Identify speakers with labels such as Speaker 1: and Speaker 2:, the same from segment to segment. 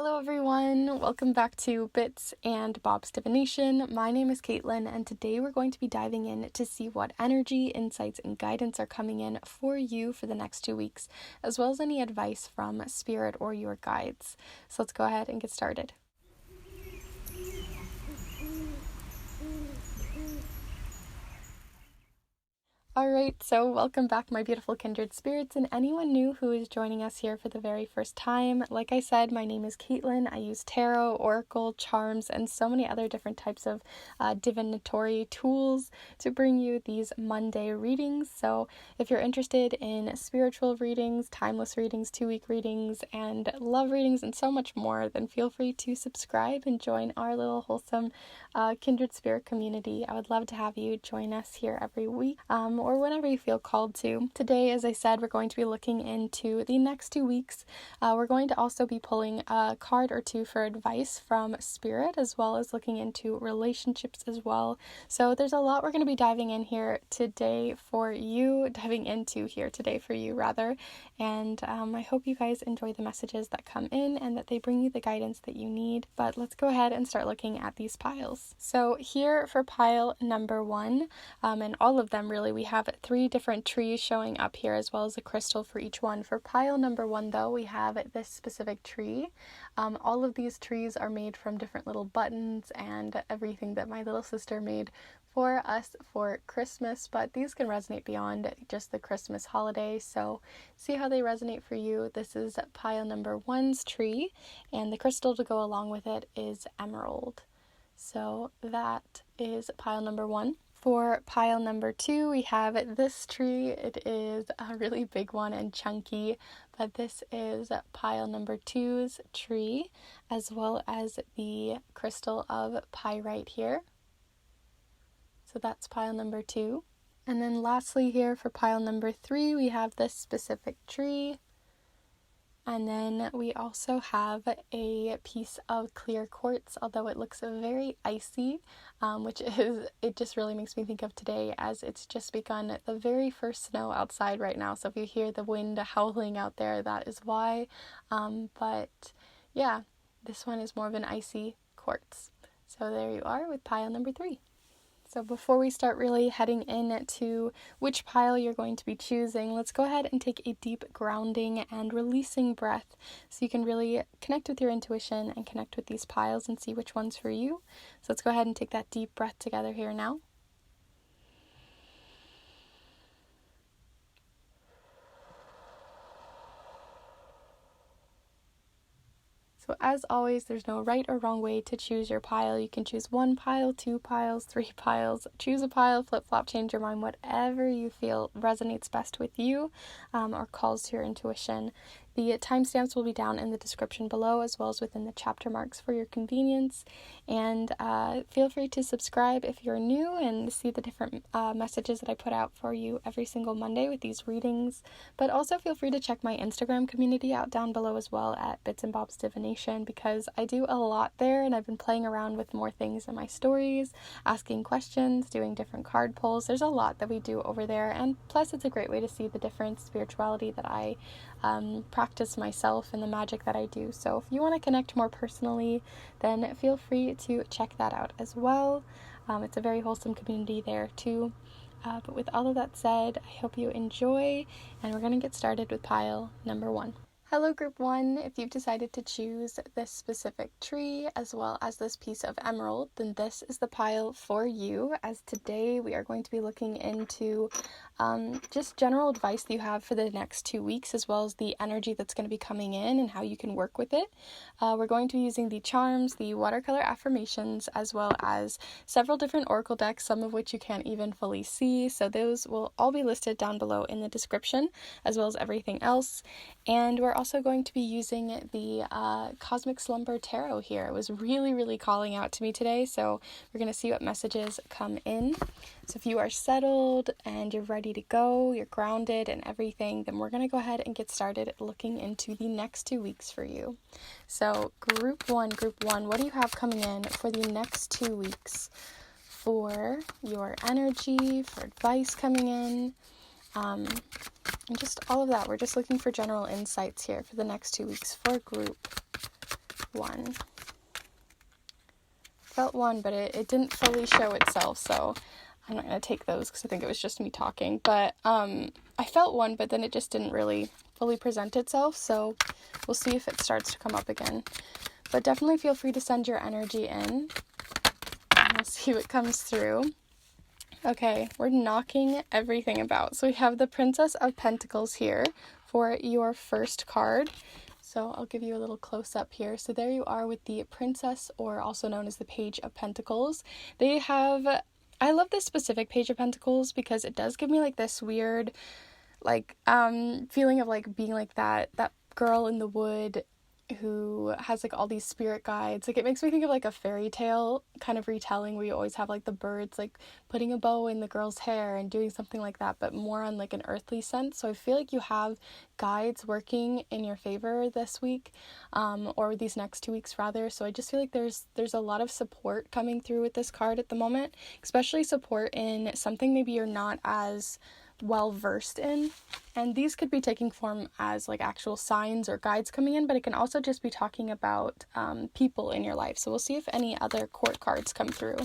Speaker 1: Hello everyone, welcome back to Bits and Bob's Divination. My name is Caitlin and today we're going to be diving in to see what energy, insights, and guidance are coming in for you for the next 2 weeks, as well as any advice from spirit or your guides. So let's go ahead and get started. Alright, so welcome back my beautiful kindred spirits and anyone new who is joining us here for the very first time. Like I said, my name is Caitlin. I use tarot, oracle, charms, and so many other different types of divinatory tools to bring you these Monday readings. So if you're interested in spiritual readings, timeless readings, 2-week readings, and love readings, and so much more, then feel free to subscribe and join our little wholesome kindred spirit community. I would love to have you join us here every week. Or whenever you feel called to. Today, as I said, we're going to be looking into the next 2 weeks. We're going to also be pulling a card or two for advice from Spirit, as well as looking into relationships as well. So there's a lot we're going to be diving into here today for you, and I hope you guys enjoy the messages that come in and that they bring you the guidance that you need. But let's go ahead and start looking at these piles. So here for pile number 1, and all of them really, we have 3 different trees showing up here as well as a crystal for each one. For pile number 1 though, we have this specific tree. All of these trees are made from different little buttons and everything that my little sister made for us for Christmas, but these can resonate beyond just the Christmas holiday, so see how they resonate for you. This is pile number 1's tree, and the crystal to go along with it is emerald. So that is pile number 1. For pile number 2, we have this tree. It is a really big one and chunky, but this is pile number 2's tree, as well as the crystal of pyrite here. So that's pile number 2. And then lastly here for pile number 3, we have this specific tree. And then we also have a piece of clear quartz, although it looks very icy, it just really makes me think of today as it's just begun the very first snow outside right now. So if you hear the wind howling out there, that is why. But yeah, this one is more of an icy quartz. So there you are with pile number 3. So before we start really heading into which pile you're going to be choosing, let's go ahead and take a deep grounding and releasing breath so you can really connect with your intuition and connect with these piles and see which one's for you. So let's go ahead and take that deep breath together here now. So as always, there's no right or wrong way to choose your pile. You can choose 1 pile, 2 piles, 3 piles. Choose a pile, flip-flop, change your mind, whatever you feel resonates best with you or calls to your intuition. The timestamps will be down in the description below, as well as within the chapter marks for your convenience. And feel free to subscribe if you're new and see the different messages that I put out for you every single Monday with these readings. But also feel free to check my Instagram community out down below as well at Bits and Bob's Divination, because I do a lot there and I've been playing around with more things in my stories, asking questions, doing different card pulls. There's a lot that we do over there, and plus it's a great way to see the different spirituality that I practice myself and the magic that I do. So if you want to connect more personally, then feel free to check that out as well. It's a very wholesome community there too. But with all of that said, I hope you enjoy, and we're going to get started with pile number 1. Hello group 1, if you've decided to choose this specific tree as well as this piece of emerald, then this is the pile for you, as today we are going to be looking into just general advice that you have for the next 2 weeks, as well as the energy that's going to be coming in and how you can work with it. We're going to be using the charms, the watercolor affirmations, as well as several different oracle decks, some of which you can't even fully see, so those will all be listed down below in the description, as well as everything else. And we're also going to be using the Cosmic Slumber Tarot here. It was really calling out to me today, so we're going to see what messages come in. So if you are settled and you're ready to go, you're grounded and everything, then we're going to go ahead and get started looking into the next 2 weeks for you. So group one, what do you have coming in for the next 2 weeks for your energy, for advice coming in? And just all of that. We're just looking for general insights here for the next 2 weeks for group 1. Felt 1, but it didn't fully show itself, so I'm not going to take those because I think it was just me talking. But I felt 1, but then it just didn't really fully present itself, so we'll see if it starts to come up again. But definitely feel free to send your energy in, and we'll see what comes through. Okay, we're knocking everything about. So we have the Princess of Pentacles here for your first card. So I'll give you a little close-up here. So there you are with the Princess, or also known as the Page of Pentacles. They have, I love this specific Page of Pentacles because it does give me like this weird, like, feeling of like being like that girl in the wood who has like all these spirit guides. Like, it makes me think of like a fairy tale kind of retelling where you always have like the birds like putting a bow in the girl's hair and doing something like that, but more on like an earthly sense. So I feel like you have guides working in your favor this week, or these next 2 weeks rather. So I just feel like there's a lot of support coming through with this card at the moment, especially support in something maybe you're not as well versed in, and these could be taking form as like actual signs or guides coming in, but it can also just be talking about people in your life. So we'll see if any other court cards come through,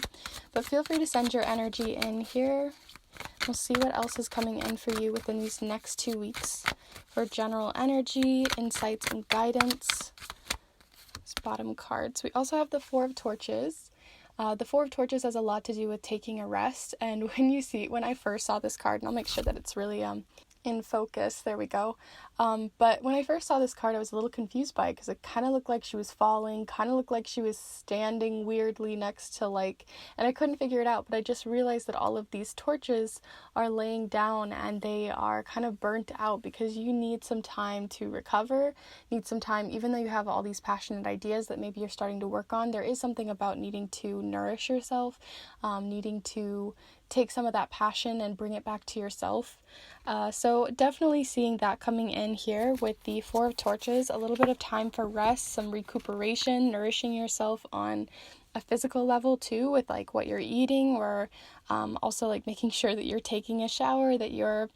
Speaker 1: but feel free to send your energy in here. We'll see what else is coming in for you within these next 2 weeks for general energy, insights, and guidance. This bottom cards. We also have the Four of Torches. The Four of Torches has a lot to do with taking a rest, and when I first saw this card, and I'll make sure that it's really in focus, there we go, but when I first saw this card, I was a little confused by it because it kind of looked like she was falling, kind of looked like she was standing weirdly next to like, and I couldn't figure it out, but I just realized that all of these torches are laying down and they are kind of burnt out because you need some time to recover, need some time, even though you have all these passionate ideas that maybe you're starting to work on. There is something about needing to nourish yourself, needing to take some of that passion and bring it back to yourself. So definitely seeing that coming in here with the Four of Torches, a little bit of time for rest, some recuperation, nourishing yourself on a physical level too, with like what you're eating, or also like making sure that you're taking a shower, that you're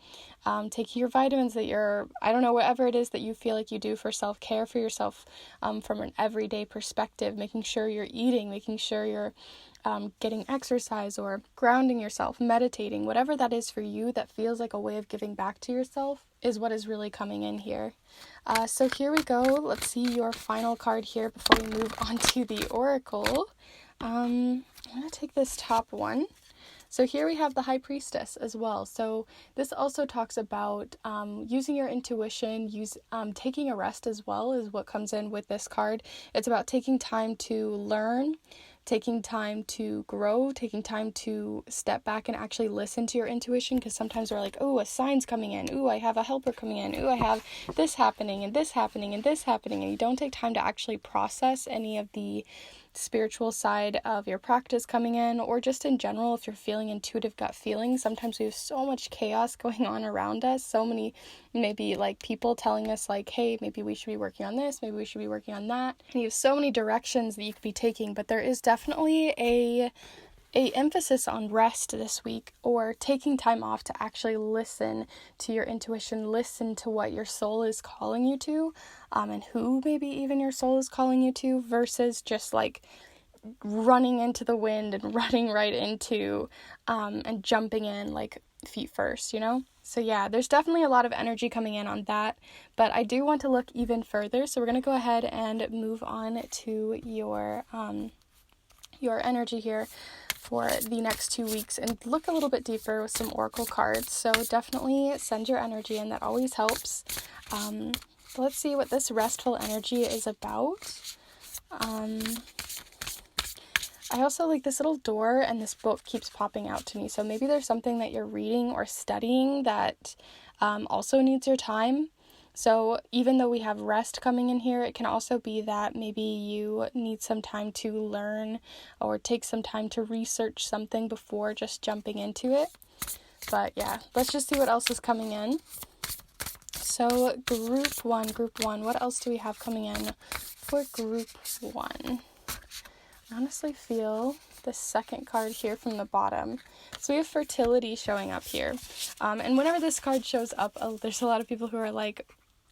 Speaker 1: taking your vitamins, that you're, I don't know, whatever it is that you feel like you do for self-care for yourself, from an everyday perspective, making sure you're eating, making sure you're getting exercise or grounding yourself, meditating, whatever that is for you that feels like a way of giving back to yourself is what is really coming in here. So here we go. Let's see your final card here before we move on to the Oracle. I'm going to take this top one. So here we have the High Priestess as well. So this also talks about using your intuition, taking a rest as well is what comes in with this card. It's about taking time to learn, taking time to grow, taking time to step back and actually listen to your intuition, because sometimes we're like, oh, a sign's coming in, ooh, I have a helper coming in, ooh, I have this happening and this happening and this happening, and you don't take time to actually process any of the spiritual side of your practice coming in, or just in general, if you're feeling intuitive gut feelings. Sometimes we have so much chaos going on around us, so many maybe like people telling us like, hey, maybe we should be working on this, maybe we should be working on that, and you have so many directions that you could be taking. But there is definitely a emphasis on rest this week, or taking time off to actually listen to your intuition, listen to what your soul is calling you to, and who maybe even your soul is calling you to, versus just like running into the wind and running right into and jumping in like feet first, you know? So yeah, there's definitely a lot of energy coming in on that, but I do want to look even further, so we're going to go ahead and move on to your energy here for the next 2 weeks and look a little bit deeper with some oracle cards. So definitely send your energy in, that always helps. Let's see what this restful energy is about. I also like this little door, and this book keeps popping out to me, so maybe there's something that you're reading or studying that also needs your time. So even though we have rest coming in here, it can also be that maybe you need some time to learn or take some time to research something before just jumping into it. But yeah, let's just see what else is coming in. So group one, what else do we have coming in for group one? I honestly feel the second card here from the bottom. So we have fertility showing up here. And whenever this card shows up, there's a lot of people who are like,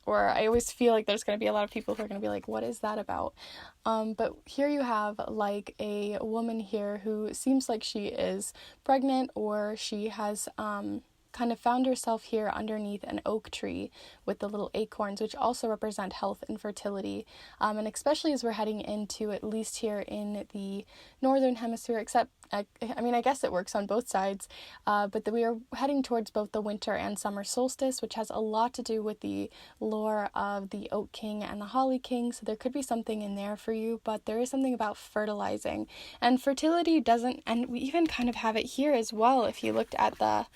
Speaker 1: or I always feel like there's going to be a lot of people who are going to be like, what is that about? But here you have like a woman here who seems like she is pregnant, or she has kind of found herself here underneath an oak tree with the little acorns, which also represent health and fertility. And especially as we're heading into, at least here in the northern hemisphere, except, I guess it works on both sides, but we are heading towards both the winter and summer solstice, which has a lot to do with the lore of the Oak King and the Holly King. So there could be something in there for you, but there is something about fertilizing. And fertility doesn't, and we even kind of have it here as well. If you looked at the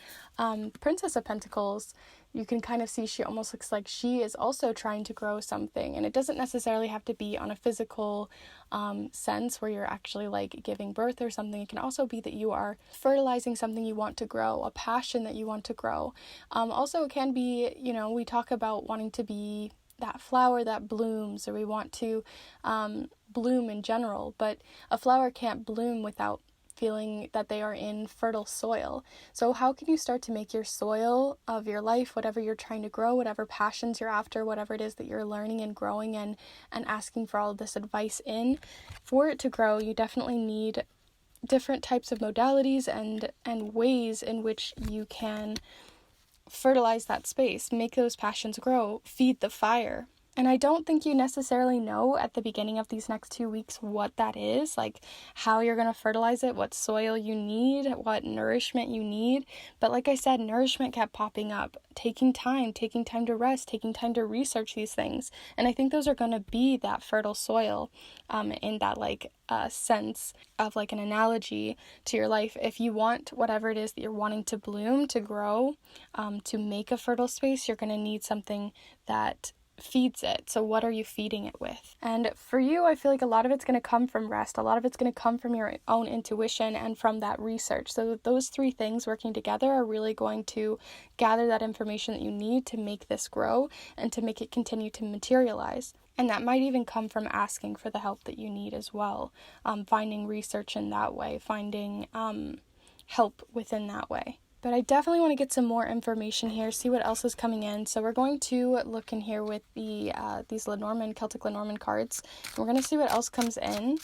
Speaker 1: Princess of Pentacles, you can kind of see she almost looks like she is also trying to grow something. And it doesn't necessarily have to be on a physical sense where you're actually like giving birth or something. It can also be that you are fertilizing something you want to grow, a passion that you want to grow. Also, it can be, we talk about wanting to be that flower that blooms, or we want to bloom in general, but a flower can't bloom without feeling that they are in fertile soil. So how can you start to make your soil of your life, whatever you're trying to grow, whatever passions you're after, whatever it is that you're learning and growing and asking for all of this advice in, for it to grow, you definitely need different types of modalities and ways in which you can fertilize that space, make those passions grow, feed the fire. And I don't think you necessarily know at the beginning of these next 2 weeks what that is, like how you're going to fertilize it, what soil you need, what nourishment you need. But like I said, nourishment kept popping up, taking time to rest, taking time to research these things. And I think those are going to be that fertile soil in that sense of like an analogy to your life. If you want whatever it is that you're wanting to bloom, to grow, to make a fertile space, you're going to need something that feeds it. So what are you feeding it with? And for you, I feel like a lot of it's going to come from rest. A lot of it's going to come from your own intuition and from that research. So those three things working together are really going to gather that information that you need to make this grow and to make it continue to materialize. And that might even come from asking for the help that you need as well. Finding research in that way, finding help within that way. But I definitely want to get some more information here, see what else is coming in. So we're going to look in here with the these Celtic Lenormand cards. And we're going to see what else comes in.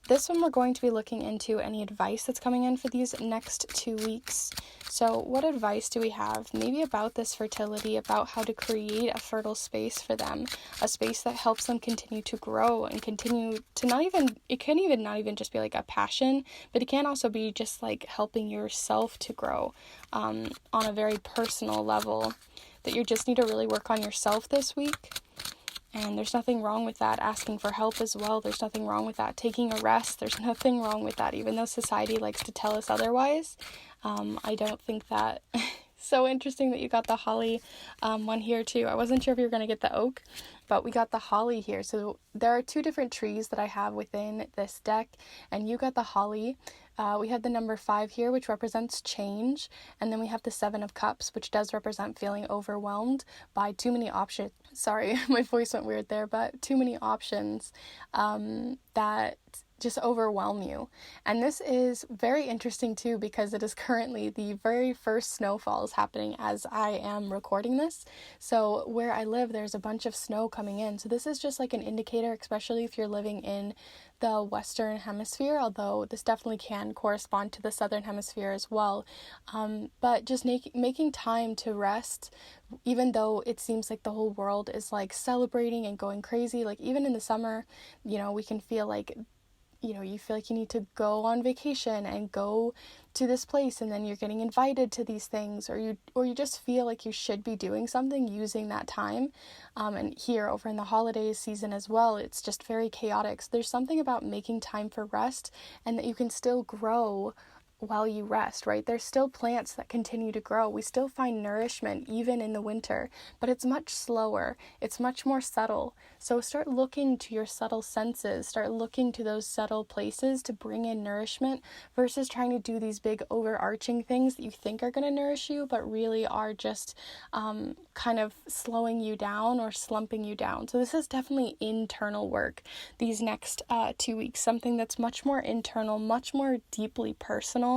Speaker 1: This one we're going to be looking into any advice that's coming in for these next 2 weeks. So what advice do we have? Maybe about this fertility, about how to create a fertile space for them, a space that helps them continue to grow and continue to it can even not even just be like a passion, but it can also be just like helping yourself to grow on a very personal level, that you just need to really work on yourself this week. And there's nothing wrong with that. Asking for help as well. There's nothing wrong with that. Taking a rest. There's nothing wrong with that. Even though society likes to tell us otherwise. I don't think that. So interesting that you got the holly one here too. I wasn't sure if you were going to get the oak, but we got the holly here. So there are two different trees that I have within this deck, and you got the holly. We have the number 5 here, which represents change, and then we have the 7 of Cups, which does represent feeling overwhelmed by too many options. Sorry, my voice went weird there, but too many options that just overwhelm you. And this is very interesting too, because it is currently the very first snowfall is happening as I am recording this. So where I live, there's a bunch of snow coming in. So this is just like an indicator, especially if you're living in the Western Hemisphere, although this definitely can correspond to the Southern Hemisphere as well. But just making time to rest, even though it seems like the whole world is like celebrating and going crazy. Like even in the summer, we can feel like, you feel like you need to go on vacation and go to this place, and then you're getting invited to these things, or you just feel like you should be doing something using that time. And here over in the holidays season as well, it's just very chaotic. So there's something about making time for rest, and that you can still grow while you rest, right? There's still plants that continue to grow. We still find nourishment even in the winter, but it's much slower. It's much more subtle. So start looking to your subtle senses. Start looking to those subtle places to bring in nourishment versus trying to do these big overarching things that you think are going to nourish you, but really are just kind of slowing you down or slumping you down. So this is definitely internal work these next 2 weeks, something that's much more internal, much more deeply personal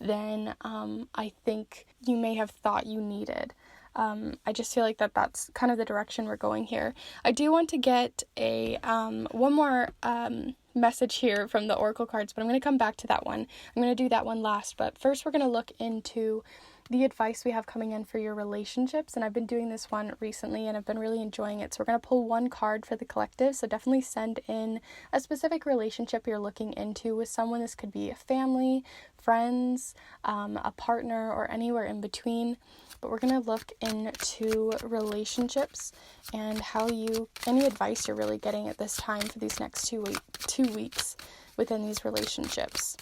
Speaker 1: than I think you may have thought you needed. I just feel like that's kind of the direction we're going here. I do want to get a one more message here from the oracle cards, but I'm going to come back to that one. I'm going to do that one last, but first we're going to look into the advice we have coming in for your relationships, and I've been doing this one recently and I've been really enjoying it. So we're going to pull one card for the collective, so definitely send in a specific relationship you're looking into with someone. This could be a family, friends, a partner, or anywhere in between. But we're going to look into relationships and any advice you're really getting at this time for these next 2 weeks within these relationships.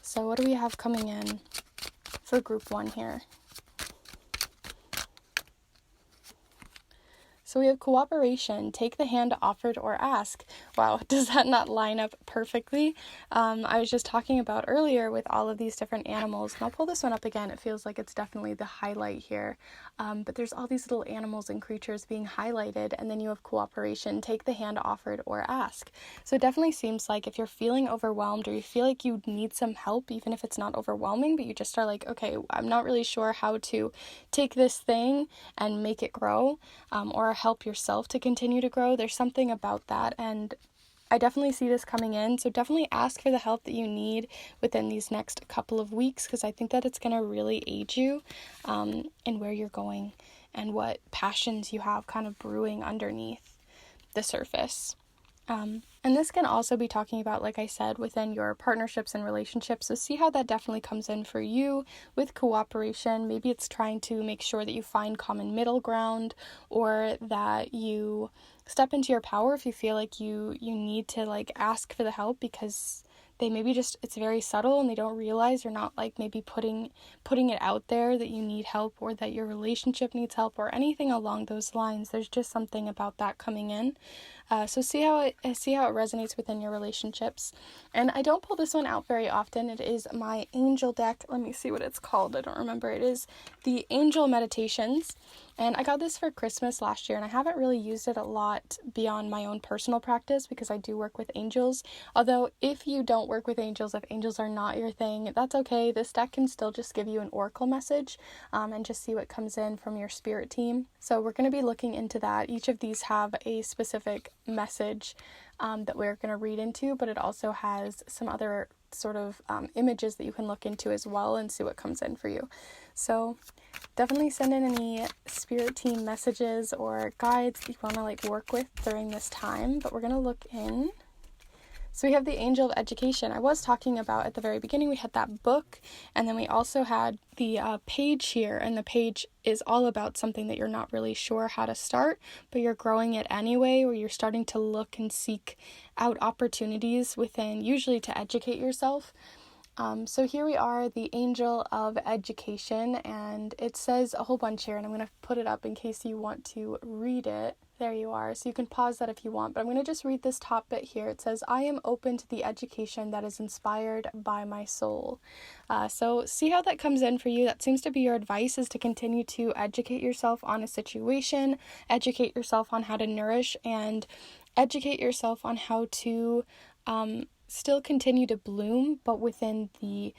Speaker 1: So what do we have coming in for group 1 here? So we have cooperation, take the hand offered or ask. Wow, does that not line up perfectly? I was just talking about earlier with all of these different animals, and I'll pull this one up again. It feels like it's definitely the highlight here. But there's all these little animals and creatures being highlighted, and then you have cooperation, take the hand offered or ask. So it definitely seems like if you're feeling overwhelmed or you feel like you need some help, even if it's not overwhelming, but you just are like, okay, I'm not really sure how to take this thing and make it grow, or help yourself to continue to grow. There's something about that, and I definitely see this coming in. So definitely ask for the help that you need within these next couple of weeks, because I think that it's going to really aid you in where you're going and what passions you have kind of brewing underneath the surface. And this can also be talking about, like I said, within your partnerships and relationships. So see how that definitely comes in for you with cooperation. Maybe it's trying to make sure that you find common middle ground, or that you step into your power if you feel like you need to like ask for the help, because they maybe just, it's very subtle and they don't realize you're not like maybe putting it out there that you need help, or that your relationship needs help, or anything along those lines. There's just something about that coming in. So see how it resonates within your relationships. And I don't pull this one out very often. It is my angel deck. Let me see what it's called. I don't remember. It is the Angel Meditations. And I got this for Christmas last year, and I haven't really used it a lot beyond my own personal practice because I do work with angels. Although if you don't work with angels, if angels are not your thing, that's okay. This deck can still just give you an oracle message and just see what comes in from your spirit team. So we're going to be looking into that. Each of these have a specific message that we're going to read into, but it also has some other sort of images that you can look into as well and see what comes in for you. So definitely send in any spirit team messages or guides that you want to like work with during this time. But we're going to look in. So we have the Angel of Education. I was talking about at the very beginning, we had that book, and then we also had the page here, and the page is all about something that you're not really sure how to start, but you're growing it anyway, or you're starting to look and seek out opportunities within, usually to educate yourself. So here we are, the Angel of Education, and it says a whole bunch here, and I'm going to put it up in case you want to read it. There you are. So you can pause that if you want, but I'm going to just read this top bit here. It says, I am open to the education that is inspired by my soul. So see how that comes in for you. That seems to be your advice, is to continue to educate yourself on a situation, educate yourself on how to nourish, and educate yourself on how to still continue to bloom, but within the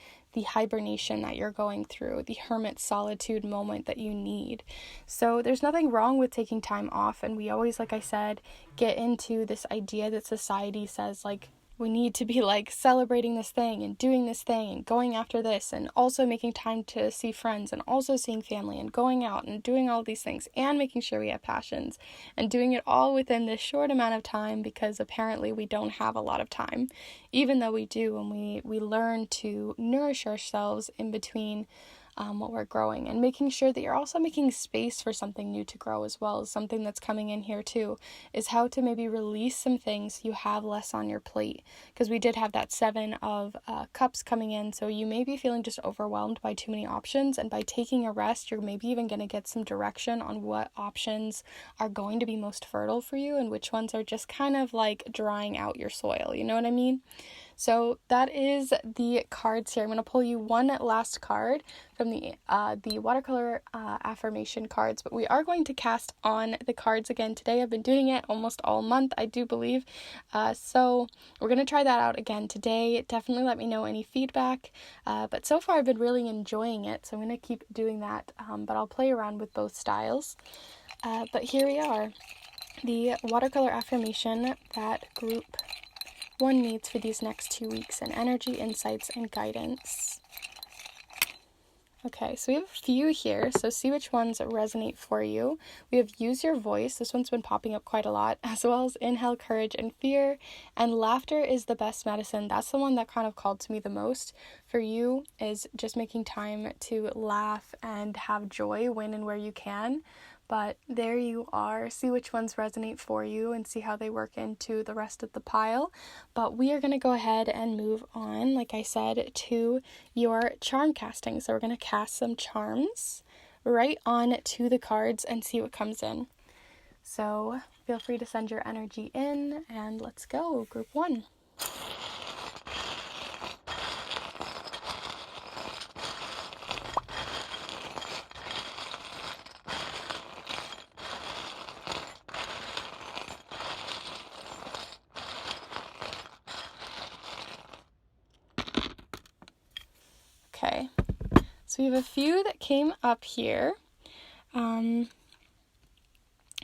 Speaker 1: hibernation that you're going through, the hermit solitude moment that you need. So there's nothing wrong with taking time off, and we always, like I said, get into this idea that society says like we need to be like celebrating this thing and doing this thing and going after this, and also making time to see friends, and also seeing family, and going out and doing all these things, and making sure we have passions, and doing it all within this short amount of time, because apparently we don't have a lot of time, even though we do, and we learn to nourish ourselves in between what we're growing, and making sure that you're also making space for something new to grow as well. Is something that's coming in here too, is how to maybe release some things you have less on your plate, because we did have that 7 of cups coming in, so you may be feeling just overwhelmed by too many options, and by taking a rest, you're maybe even going to get some direction on what options are going to be most fertile for you, and which ones are just kind of like drying out your soil, you know what I mean? So that is the cards here. I'm going to pull you one last card from the watercolor affirmation cards, but we are going to cast on the cards again today. I've been doing it almost all month, I do believe. So we're going to try that out again today. Definitely let me know any feedback. But so far I've been really enjoying it, so I'm going to keep doing that. But I'll play around with both styles. But here we are. The watercolor affirmation that group 1 needs for these next 2 weeks, and energy, insights, and guidance. Okay, so we have a few here, so see which ones resonate for you. We have use your voice. This one's been popping up quite a lot, as well as inhale courage and fear, and laughter is the best medicine. That's the one that kind of called to me the most. For you is just making time to laugh and have joy when and where you can. But there you are. See which ones resonate for you and see how they work into the rest of the pile. But we are going to go ahead and move on, like I said, to your charm casting. So we're going to cast some charms right on to the cards and see what comes in. So feel free to send your energy in, and let's go, group 1. Okay, so we have a few that came up here.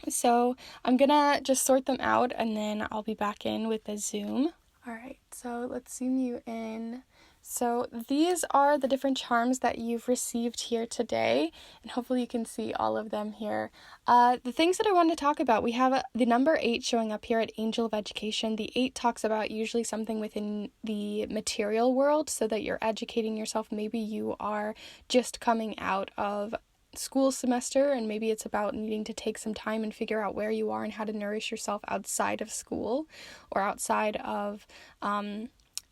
Speaker 1: So I'm gonna just sort them out and then I'll be back in with the zoom. Alright, so let's zoom you in. So these are the different charms that you've received here today, and hopefully you can see all of them here. The things that I wanted to talk about, we have the number 8 showing up here at Angel of Education. The 8 talks about usually something within the material world, so that you're educating yourself. Maybe you are just coming out of school semester, and maybe it's about needing to take some time and figure out where you are and how to nourish yourself outside of school or outside of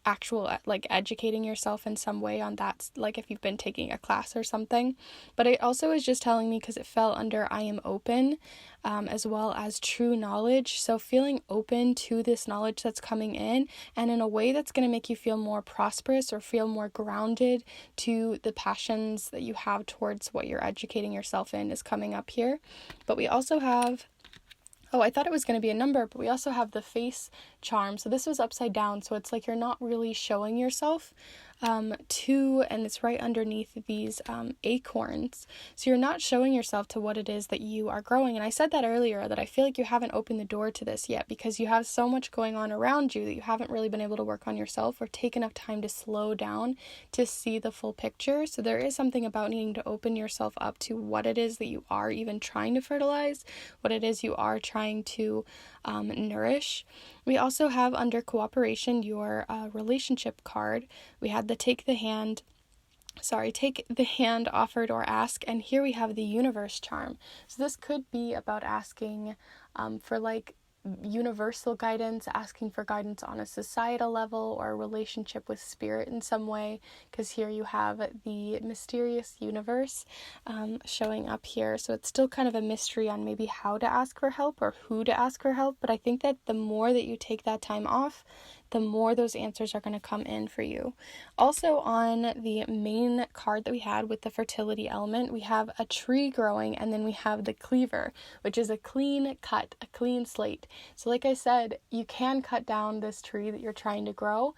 Speaker 1: actual like educating yourself in some way on that, like if you've been taking a class or something. But it also is just telling me, because it fell under I am open, as well as true knowledge. So feeling open to this knowledge that's coming in, and in a way that's going to make you feel more prosperous or feel more grounded to the passions that you have towards what you're educating yourself in, is coming up here. But we also have, I thought it was going to be a number, but we also have the face charm. So this was upside down, so it's like you're not really showing yourself and it's right underneath these acorns. So you're not showing yourself to what it is that you are growing. And I said that earlier, that I feel like you haven't opened the door to this yet, because you have so much going on around you that you haven't really been able to work on yourself or take enough time to slow down to see the full picture. So there is something about needing to open yourself up to what it is that you are even trying to fertilize, what it is you are trying to nourish. We also have under cooperation your relationship card. We had the take the hand, offered or ask, and here we have the universe charm. So this could be about asking for like universal guidance, asking for guidance on a societal level or a relationship with spirit in some way, because here you have the mysterious universe showing up here. So it's still kind of a mystery on maybe how to ask for help or who to ask for help, but I think that the more that you take that time off, the more those answers are going to come in for you. Also on the main card that we had with the fertility element, we have a tree growing, and then we have the cleaver, which is a clean cut, a clean slate. So like I said, you can cut down this tree that you're trying to grow,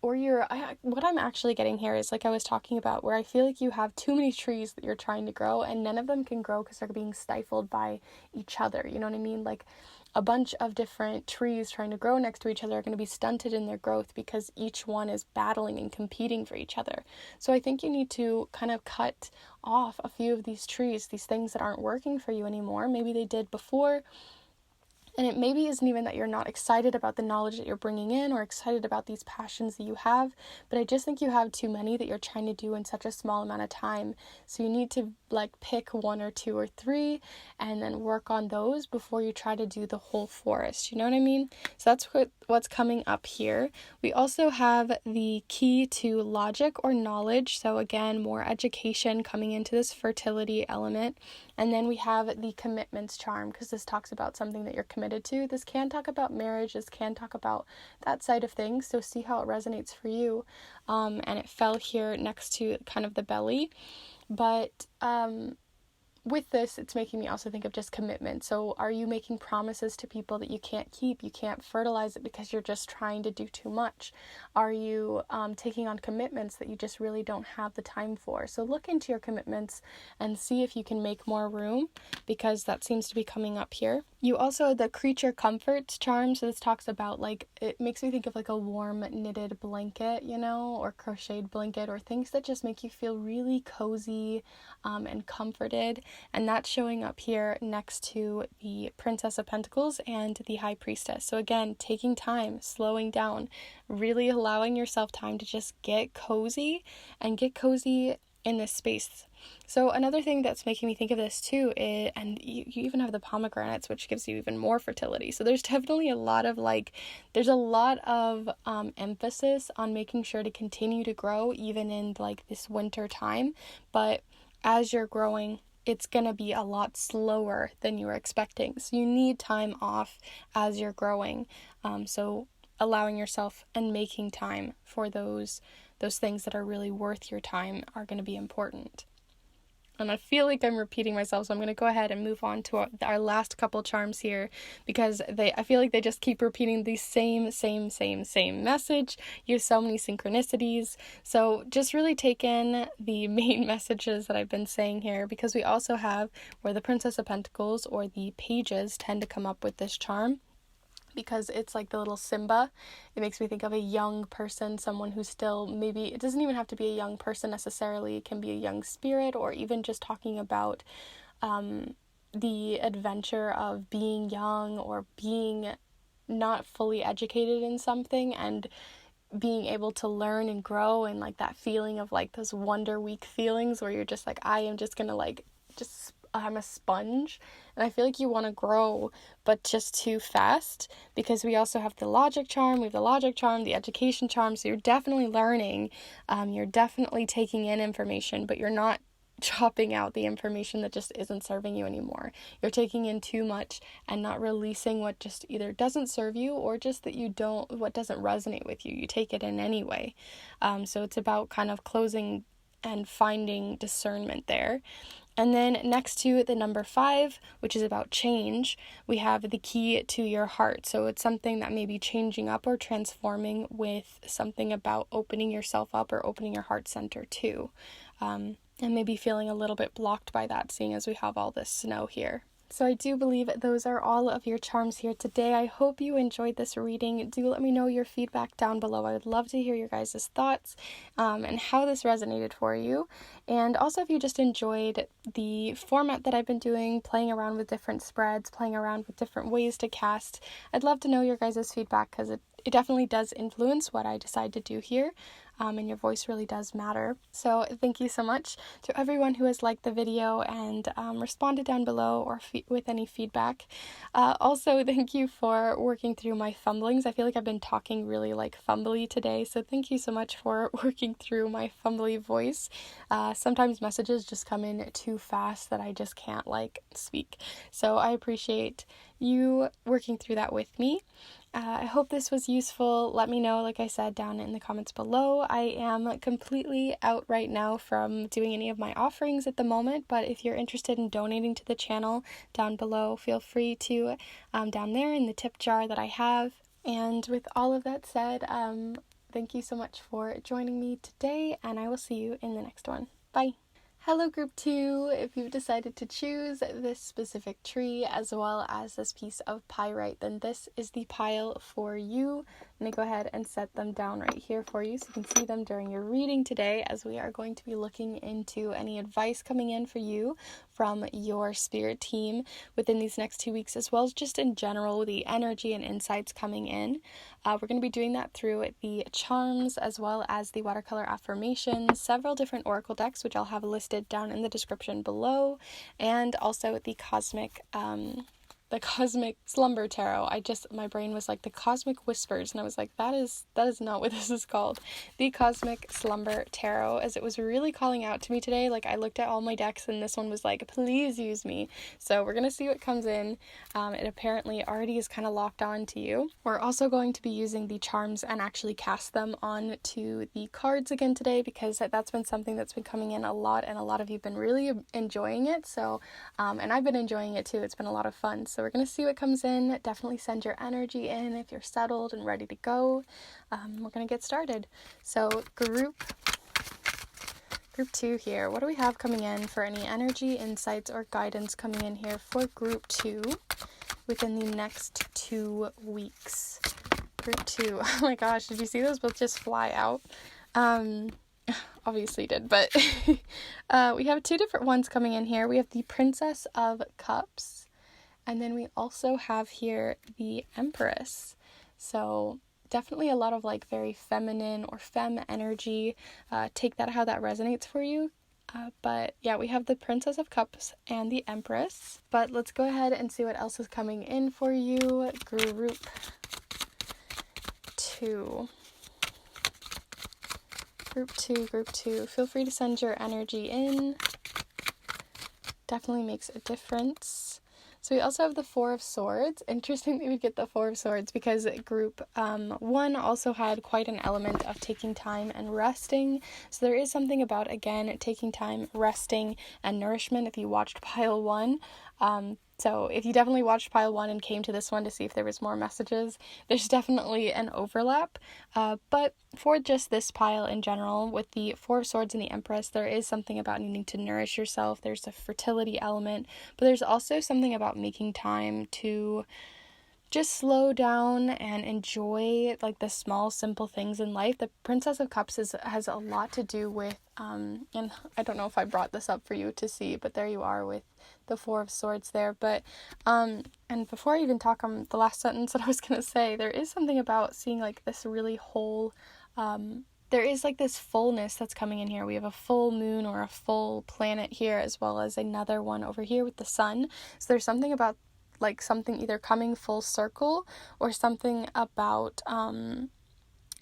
Speaker 1: what I'm actually getting here is, like I was talking about, where I feel like you have too many trees that you're trying to grow, and none of them can grow because they're being stifled by each other. You know what I mean? Like a bunch of different trees trying to grow next to each other are going to be stunted in their growth because each one is battling and competing for each other. So I think you need to kind of cut off a few of these trees, these things that aren't working for you anymore. Maybe they did before, and it maybe isn't even that you're not excited about the knowledge that you're bringing in or excited about these passions that you have, but I just think you have too many that you're trying to do in such a small amount of time. So you need to like pick 1 or 2 or 3 and then work on those before you try to do the whole forest. You know what I mean? So that's what's coming up here. We also have the key to logic or knowledge. So again, more education coming into this fertility element. And then we have the commitments charm, because this talks about something that you're committed to. This can talk about marriage. This can talk about that side of things. So see how it resonates for you. And it fell here next to kind of the belly. But with this, it's making me also think of just commitment. So are you making promises to people that you can't keep? You can't fertilize it because you're just trying to do too much. Are you taking on commitments that you just really don't have the time for? So look into your commitments and see if you can make more room, because that seems to be coming up here. You also, the creature comforts charm. So this talks about, like, it makes me think of like a warm knitted blanket, you know, or crocheted blanket, or things that just make you feel really cozy and comforted. And that's showing up here next to the Princess of Pentacles and the High Priestess. So again, taking time, slowing down, really allowing yourself time to just get cozy and get cozy in this space. So another thing that's making me think of this too is, and you even have the pomegranates, which gives you even more fertility. So there's definitely a lot of emphasis on making sure to continue to grow even in like this winter time. But as you're growing, it's going to be a lot slower than you were expecting. So you need time off as you're growing. So allowing yourself and making time for those things that are really worth your time are going to be important. And I feel like I'm repeating myself, so I'm going to go ahead and move on to our last couple charms here, because I feel like they just keep repeating the same message. You have so many synchronicities. So just really take in the main messages that I've been saying here, because we also have where the Princess of Pentacles or the pages tend to come up with this charm, because it's like the little Simba. It makes me think of a young person, someone who's still, maybe it doesn't even have to be a young person necessarily, it can be a young spirit, or even just talking about the adventure of being young or being not fully educated in something and being able to learn and grow, and like that feeling of like those Wonder Week feelings where you're just like, I am just gonna like I'm a sponge, and I feel like you want to grow, but just too fast, because we also have the logic charm, the education charm, so you're definitely learning, you're definitely taking in information, but you're not chopping out the information that just isn't serving you anymore. You're taking in too much and not releasing what just either doesn't serve you, or just that what doesn't resonate with you. You take it in anyway. So it's about kind of closing and finding discernment there. And then next to the number 5, which is about change, we have the key to your heart. So it's something that may be changing up or transforming, with something about opening yourself up or opening your heart center too. And maybe feeling a little bit blocked by that, seeing as we have all this snow here. So I do believe those are all of your charms here today. I hope you enjoyed this reading. Do let me know your feedback down below. I would love to hear your guys' thoughts and how this resonated for you. And also, if you just enjoyed the format that I've been doing, playing around with different spreads, playing around with different ways to cast, I'd love to know your guys' feedback, because it definitely does influence what I decide to do here. And your voice really does matter. So thank you so much to everyone who has liked the video and responded down below, or with any feedback. Also, thank you for working through my fumblings. I feel like I've been talking really like fumbly today, so thank you so much for working through my fumbly voice. Sometimes messages just come in too fast that I just can't like speak. So I appreciate you working through that with me. I hope this was useful. Let me know, like I said, down in the comments below. I am completely out right now from doing any of my offerings at the moment, but if you're interested in donating to the channel down below, feel free to down there in the tip jar that I have. And with all of that said, thank you so much for joining me today, and I will see you in the next one. Bye! Hello Group 2, if you've decided to choose this specific tree as well as this piece of pyrite, then this is the pile for you. I'm going to go ahead and set them down right here for you so you can see them during your reading today, as we are going to be looking into any advice coming in for you from your spirit team within these next 2 weeks, as well as just in general the energy and insights coming in. We're going to be doing that through the charms as well as the watercolor affirmations, several different oracle decks, which I'll have listed down in the description below, and also the cosmic the Cosmic Slumber Tarot. My brain was like the Cosmic Whispers, and I was like, that is not what this is called. The Cosmic Slumber Tarot, as it was really calling out to me today. Like, I looked at all my decks and this one was like, please use me. So we're gonna see what comes in. It apparently already is kind of locked on to you. We're also going to be using the charms and actually cast them on to the cards again today, because that's been something that's been coming in a lot, and a lot of you have been really enjoying it. So and I've been enjoying it too. It's been a lot of fun. So we're going to see what comes in. Definitely send your energy in if you're settled and ready to go. We're going to get started. So group 2 here. What do we have coming in for any energy, insights, or guidance coming in here for group 2 within the next 2 weeks? Group 2. Oh my gosh, did you see those both just fly out? Obviously did, but we have 2 different ones coming in here. We have the Princess of Cups, and then we also have here the Empress. So definitely a lot of like very feminine or femme energy. Take that how that resonates for you. But yeah, we have the Princess of Cups and the Empress. But let's go ahead and see what else is coming in for you. Group 2. Group 2. Feel free to send your energy in. Definitely makes a difference. So we also have the Four of Swords. Interesting that we get the Four of Swords, because group 1 also had quite an element of taking time and resting. So there is something about, again, taking time, resting, and nourishment if you watched pile 1. So if you definitely watched pile 1 and came to this one to see if there was more messages, there's definitely an overlap. But for just this pile in general, with the Four of Swords and the Empress, there is something about needing to nourish yourself. There's a fertility element, but there's also something about making time to just slow down and enjoy like the small, simple things in life. The Princess of Cups has a lot to do with, and I don't know if I brought this up for you to see, but there you are with the Four of Swords there. But, and before I even talk on the last sentence that I was going to say, there is something about seeing like this really whole, there is like this fullness that's coming in here. We have a full moon or a full planet here, as well as another one over here with the sun. So there's something about like something either coming full circle, or something about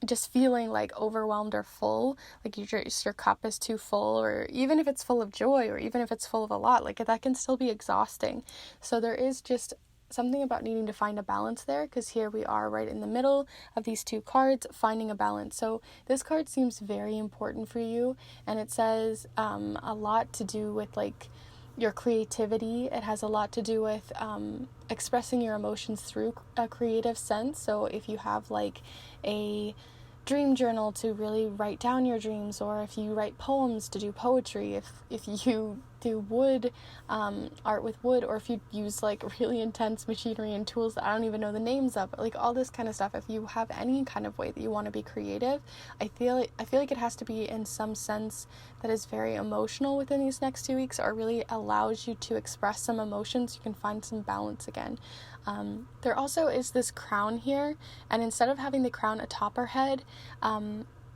Speaker 1: just feeling like overwhelmed or full, like your cup is too full, or even if it's full of joy, or even if it's full of a lot, like that can still be exhausting. So there is just something about needing to find a balance there, because here we are right in the middle of these 2 cards, finding a balance. So this card seems very important for you, and it says a lot to do with like your creativity. It has a lot to do with expressing your emotions through a creative sense. So if you have like a dream journal to really write down your dreams, or if you write poems to do poetry, if you do wood, art with wood, or if you use like really intense machinery and tools that I don't even know the names of, like all this kind of stuff. If you have any kind of way that you want to be creative, I feel like it has to be in some sense that is very emotional within these next 2 weeks, or really allows you to express some emotions. You can find some balance again. There also is this crown here, and instead of having the crown atop her head,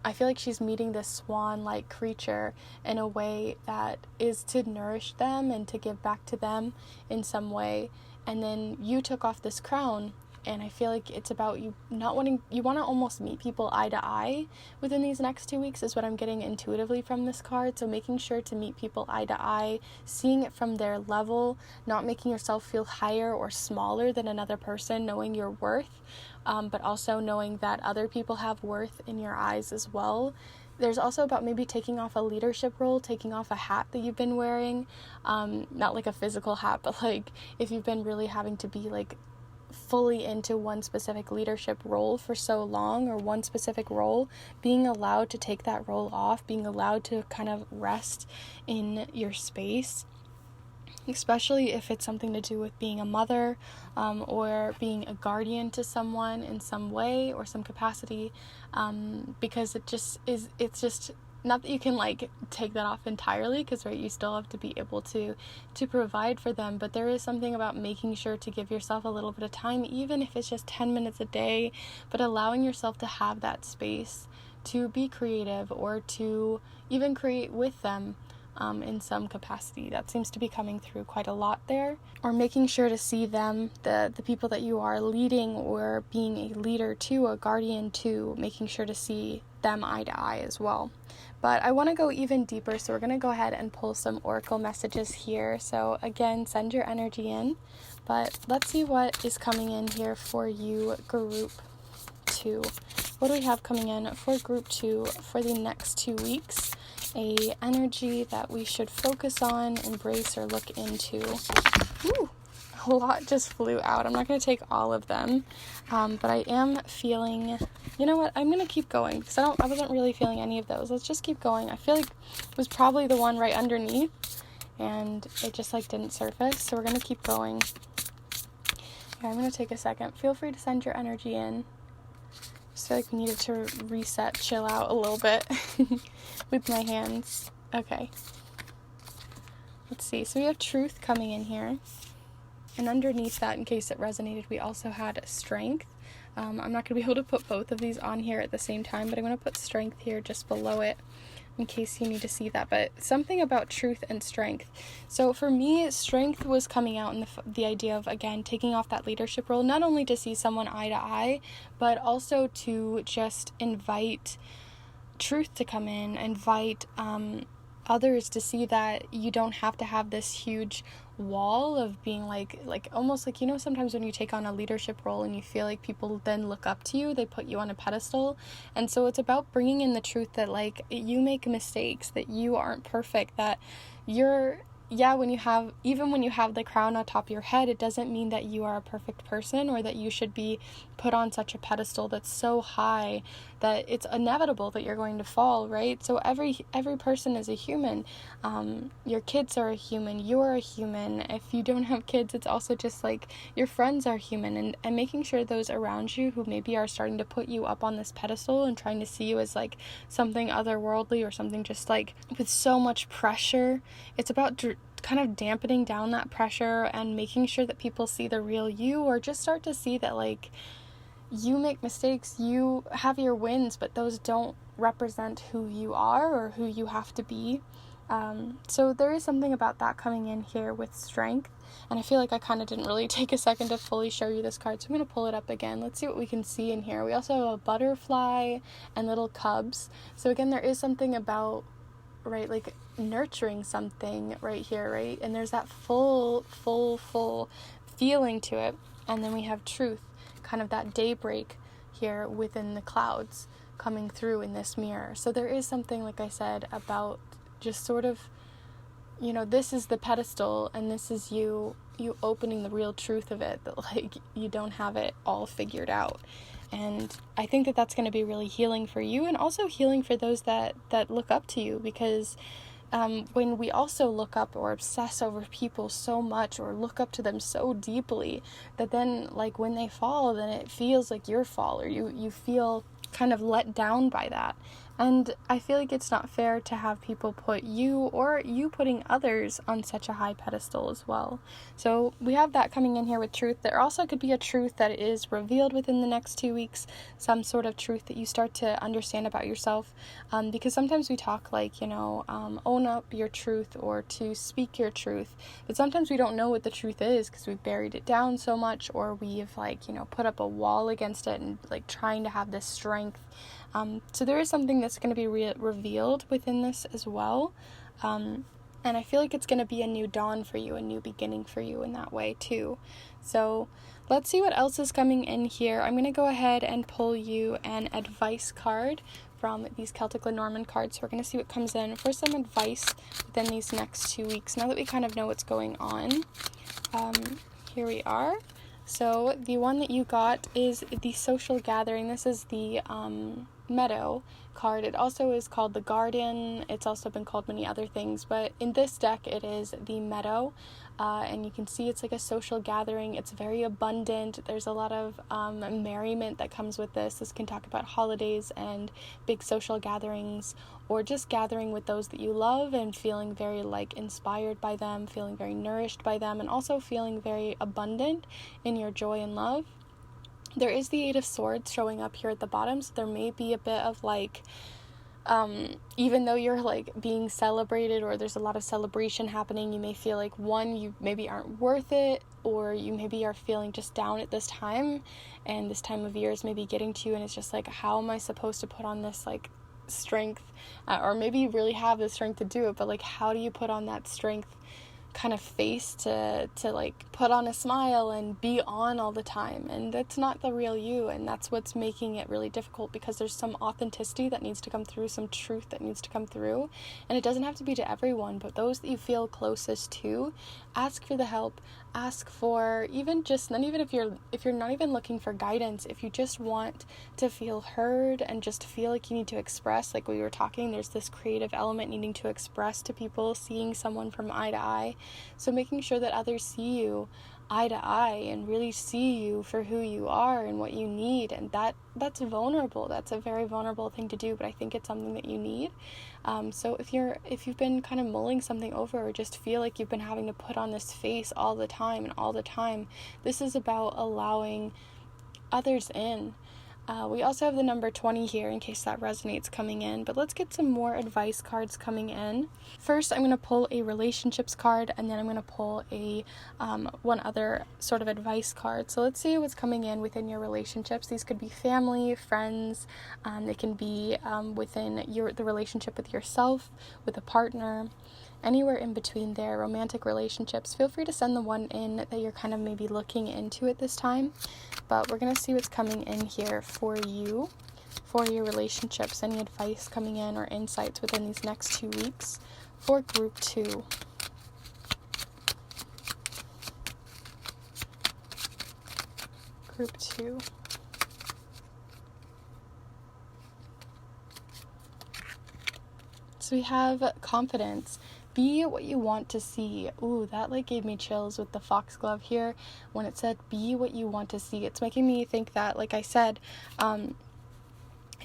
Speaker 1: I feel like she's meeting this swan-like creature in a way that is to nourish them and to give back to them in some way. And then you took off this crown, and I feel like it's about you want to almost meet people eye to eye within these next 2 weeks, is what I'm getting intuitively from this card. So making sure to meet people eye to eye, seeing it from their level, not making yourself feel higher or smaller than another person, knowing your worth, but also knowing that other people have worth in your eyes as well. There's also about maybe taking off a leadership role, taking off a hat that you've been wearing, not like a physical hat, but like if you've been really having to be like fully into one specific leadership role for so long, or one specific role, being allowed to take that role off, being allowed to kind of rest in your space, especially if it's something to do with being a mother, or being a guardian to someone in some way or some capacity, because it's just not that you can like take that off entirely, because right, you still have to be able to provide for them, but there is something about making sure to give yourself a little bit of time, even if it's just 10 minutes a day, but allowing yourself to have that space to be creative, or to even create with them, in some capacity. That seems to be coming through quite a lot there. Or making sure to see them, the people that you are leading or being a leader to, a guardian to, making sure to see them eye to eye as well. But I want to go even deeper, so we're going to go ahead and pull some oracle messages here. So again, send your energy in, but let's see what is coming in here for you, group 2. What do we have coming in for group 2 for the next 2 weeks? A energy that we should focus on, embrace, or look into. Ooh, a lot just flew out. I'm not going to take all of them, but I am feeling, you know what, I'm going to keep going, because I wasn't really feeling any of those. Let's just keep going. I feel like it was probably the one right underneath, and it just like didn't surface, so we're going to keep going. Okay, I'm going to take a second. Feel free to send your energy in. Just feel like we needed to reset, chill out a little bit with my hands. Okay. Let's see. So we have truth coming in here. And underneath that, in case it resonated, we also had strength. I'm not going to be able to put both of these on here at the same time, but I'm going to put strength here just below it in case you need to see that. But something about truth and strength. So for me, strength was coming out in the idea of, again, taking off that leadership role, not only to see someone eye to eye, but also to just invite truth to come in, invite others to see that you don't have to have this huge wall of being like almost like, you know, sometimes when you take on a leadership role and you feel like people then look up to you, they put you on a pedestal. And so it's about bringing in the truth that like you make mistakes, that you aren't perfect, that you're when you have the crown on top of your head, it doesn't mean that you are a perfect person or that you should be put on such a pedestal that's so high that it's inevitable that you're going to fall, right? So every person is a human. Your kids are a human. You're a human. If you don't have kids, it's also just like your friends are human, and making sure those around you who maybe are starting to put you up on this pedestal and trying to see you as like something otherworldly or something just like with so much pressure, it's about kind of dampening down that pressure and making sure that people see the real you, or just start to see that like you make mistakes, you have your wins, but those don't represent who you are or who you have to be. So there is something about that coming in here with strength, and I feel like I kind of didn't really take a second to fully show you this card, so I'm going to pull it up again. Let's see what we can see in here. We also have a butterfly and little cubs. So again, there is something about, right, like nurturing something right here, right? And there's that full feeling to it. And then we have truth, kind of that daybreak here within the clouds coming through in this mirror. So there is something, like I said, about just sort of, you know, this is the pedestal and this is you opening the real truth of it, that like you don't have it all figured out. And I think that that's going to be really healing for you, and also healing for those that look up to you, because when we also look up or obsess over people so much or look up to them so deeply, that then like when they fall, then it feels like your fall, or you feel kind of let down by that. And I feel like it's not fair to have people put you or you putting others on such a high pedestal as well. So we have that coming in here with truth. There also could be a truth that is revealed within the next 2 weeks, some sort of truth that you start to understand about yourself. Because sometimes we talk like, you know, own up your truth or to speak your truth. But sometimes we don't know what the truth is because we've buried it down so much, or we've like, you know, put up a wall against it and like trying to have this strength. So there is something that's going to be revealed within this as well. And I feel like it's going to be a new dawn for you, a new beginning for you in that way too. So let's see what else is coming in here. I'm going to go ahead and pull you an advice card from these Celtic Lenormand cards. So we're going to see what comes in for some advice within these next 2 weeks, now that we kind of know what's going on. Here we are. So the one that you got is the social gathering. This is the meadow card. It also is called the garden. It's also been called many other things, but in this deck it is the meadow. And you can see it's like a social gathering. It's very abundant. There's a lot of merriment that comes with this. This can talk about holidays and big social gatherings, or just gathering with those that you love and feeling very like inspired by them, feeling very nourished by them, and also feeling very abundant in your joy and love. There is the 8 of Swords showing up here at the bottom, so there may be a bit of like even though you're like being celebrated or there's a lot of celebration happening, you may feel like, one, you maybe aren't worth it, or you maybe are feeling just down at this time, and this time of year is maybe getting to you, and it's just like, how am I supposed to put on this like strength, or maybe you really have the strength to do it, but like, how do you put on that strength kind of face to like put on a smile and be on all the time? And that's not the real you, and that's what's making it really difficult, because there's some authenticity that needs to come through, some truth that needs to come through, and it doesn't have to be to everyone, but those that you feel closest to, ask for the help, ask for even if you're not even looking for guidance, if you just want to feel heard and just feel like you need to express, like we were talking, there's this creative element needing to express to people, seeing someone from eye to eye. So making sure that others see you eye to eye and really see you for who you are and what you need, and that's vulnerable. That's a very vulnerable thing to do, but I think it's something that you need. So if you've been kind of mulling something over, or just feel like you've been having to put on this face all the time, this is about allowing others in. We also have the number 20 here in case that resonates coming in, but let's get some more advice cards coming in. First, I'm going to pull a relationships card, and then I'm going to pull a one other sort of advice card. So let's see what's coming in within your relationships. These could be family, friends, they can be within the relationship with yourself, with a partner, anywhere in between there, romantic relationships. Feel free to send the one in that you're kind of maybe looking into at this time, but we're going to see what's coming in here for you, for your relationships. Any advice coming in or insights within these next 2 weeks for group 2. Group 2. So we have confidence. Be what you want to see. Ooh, that like gave me chills with the foxglove here when it said be what you want to see. It's making me think that, like I said, I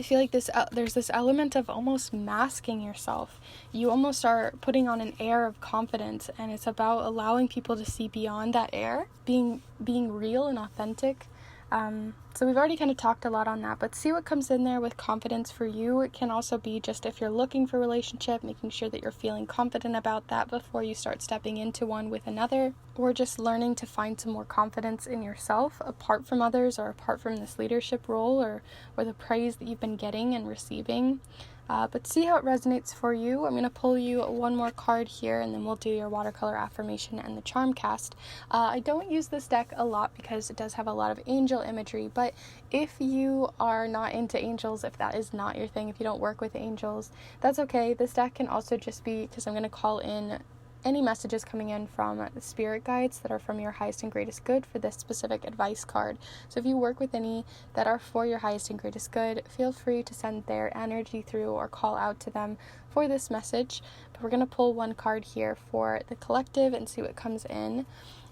Speaker 1: feel like there's this element of almost masking yourself. You almost are putting on an air of confidence, and it's about allowing people to see beyond that air, being real and authentic. So we've already kind of talked a lot on that, but see what comes in there with confidence for you. It can also be just if you're looking for a relationship, making sure that you're feeling confident about that before you start stepping into one with another, or just learning to find some more confidence in yourself apart from others, or apart from this leadership role, or the praise that you've been getting and receiving. But see how it resonates for you. I'm going to pull you one more card here, and then we'll do your watercolor affirmation and the charm cast. I don't use this deck a lot because it does have a lot of angel imagery, but if you are not into angels, if that is not your thing, if you don't work with angels, that's okay. This deck can also just be, because I'm going to call in any messages coming in from the spirit guides that are from your highest and greatest good for this specific advice card. So if you work with any that are for your highest and greatest good, feel free to send their energy through or call out to them for this message. But we're going to pull one card here for the collective and see what comes in.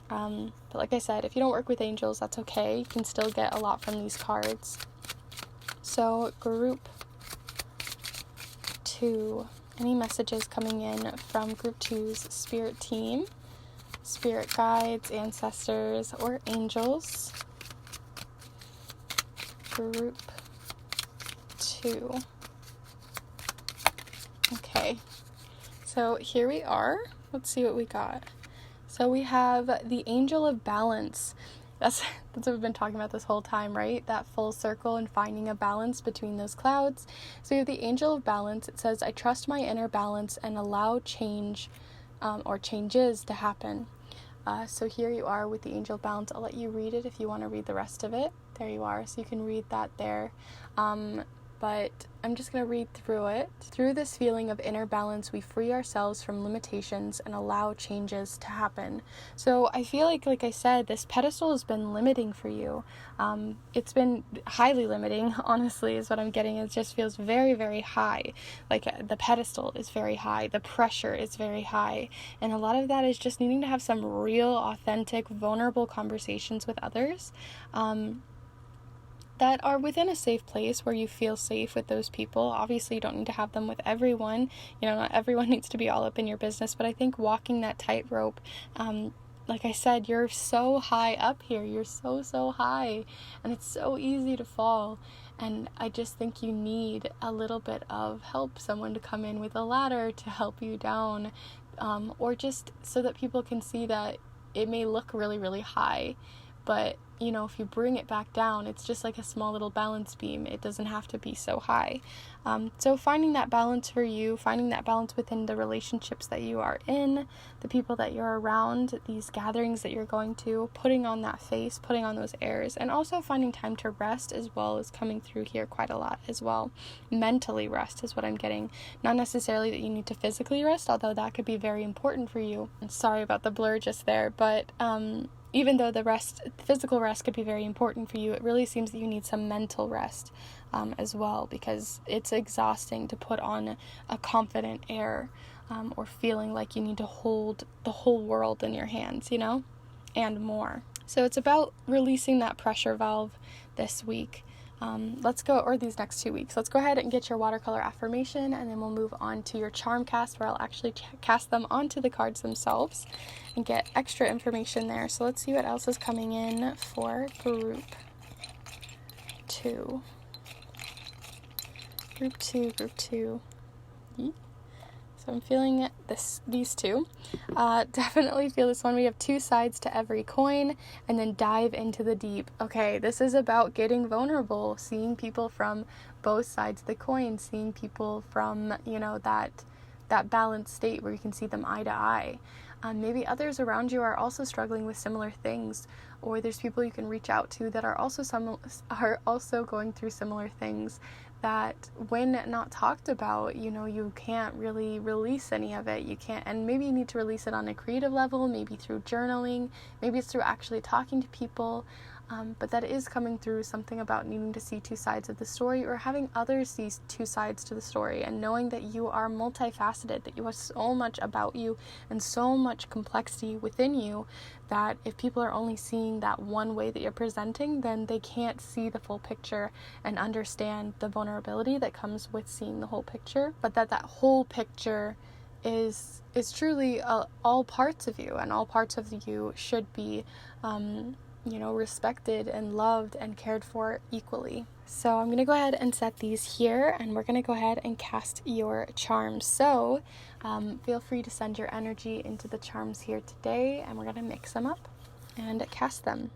Speaker 1: But like I said, if you don't work with angels, that's okay. You can still get a lot from these cards. So group 2. Any messages coming in from group 2's spirit team, spirit guides, ancestors, or angels? Group 2. Okay, so here we are. Let's see what we got. So we have the Angel of Balance. That's what we've been talking about this whole time, right? That full circle and finding a balance between those clouds. So you have the Angel of Balance. It says, I trust my inner balance and allow change or changes to happen. So here you are with the Angel of Balance. I'll let you read it if you want to read the rest of it. There you are. So you can read that there. But I'm just going to read through it. Through this feeling of inner balance, we free ourselves from limitations and allow changes to happen. So I feel like I said, this pedestal has been limiting for you. It's been highly limiting, honestly, is what I'm getting. It just feels very, very high. Like the pedestal is very high. The pressure is very high. And a lot of that is just needing to have some real, authentic, vulnerable conversations with others. That are within a safe place where you feel safe with those people. Obviously, you don't need to have them with everyone. You know, not everyone needs to be all up in your business, but I think walking that tightrope, like I said, you're so high up here. You're so high, and it's so easy to fall. And I just think you need a little bit of help, someone to come in with a ladder to help you down, or just so that people can see that it may look really, really high, but if you bring it back down, it's just like a small little balance beam. It doesn't have to be so high. So finding that balance for you, finding that balance within the relationships that you are in, the people that you're around, these gatherings that you're going to, putting on that face, putting on those airs, and also finding time to rest as well is coming through here quite a lot as well. Mentally rest is what I'm getting. Not necessarily that you need to physically rest, although that could be very important for you. And sorry about the blur just there, but even though the physical rest could be very important for you, it really seems that you need some mental rest as well, because it's exhausting to put on a confident air or feeling like you need to hold the whole world in your hands, and more. So it's about releasing that pressure valve this week. Or these next 2 weeks. Let's go ahead and get your watercolor affirmation, and then we'll move on to your charm cast, where I'll actually cast them onto the cards themselves and get extra information there. So let's see what else is coming in for group 2. Group 2. So I'm feeling these two. Definitely feel this one. We have 2 sides to every coin, and then dive into the deep. Okay, this is about getting vulnerable, seeing people from both sides of the coin, seeing people from, that balanced state where you can see them eye to eye. Maybe others around you are also struggling with similar things, or there's people you can reach out to that are also going through similar things, that when not talked about, you can't really release any of it. You can't, and maybe you need to release it on a creative level, maybe through journaling, maybe it's through actually talking to people, but that is coming through something about needing to see 2 sides of the story, or having others see 2 sides to the story, and knowing that you are multifaceted, that you have so much about you and so much complexity within you, that if people are only seeing that one way that you're presenting, then they can't see the full picture and understand the vulnerability that comes with seeing the whole picture, but that whole picture is truly all parts of you, and all parts of you should be respected and loved and cared for equally. So I'm going to go ahead and set these here, and we're going to go ahead and cast your charms. So feel free to send your energy into the charms here today, and we're going to mix them up and cast them.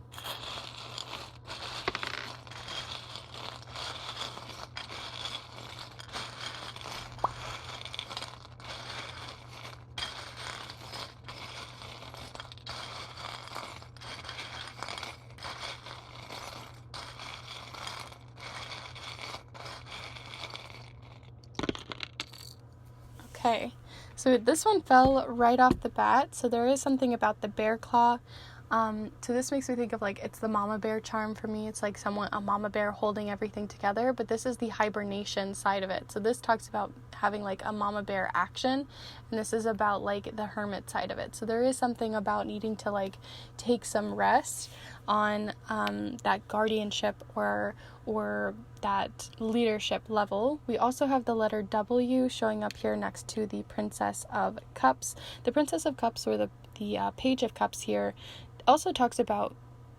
Speaker 1: Okay, so this one fell right off the bat, so there is something about the bear claw. So this makes me think of it's the mama bear charm for me. It's like a mama bear holding everything together, but this is the hibernation side of it. So this talks about having a mama bear action, and this is about the hermit side of it. So there is something about needing to take some rest on that guardianship or that leadership level. We also have the letter W showing up here next to the Princess of Cups. The Princess of Cups, or the Page of Cups here, also talks about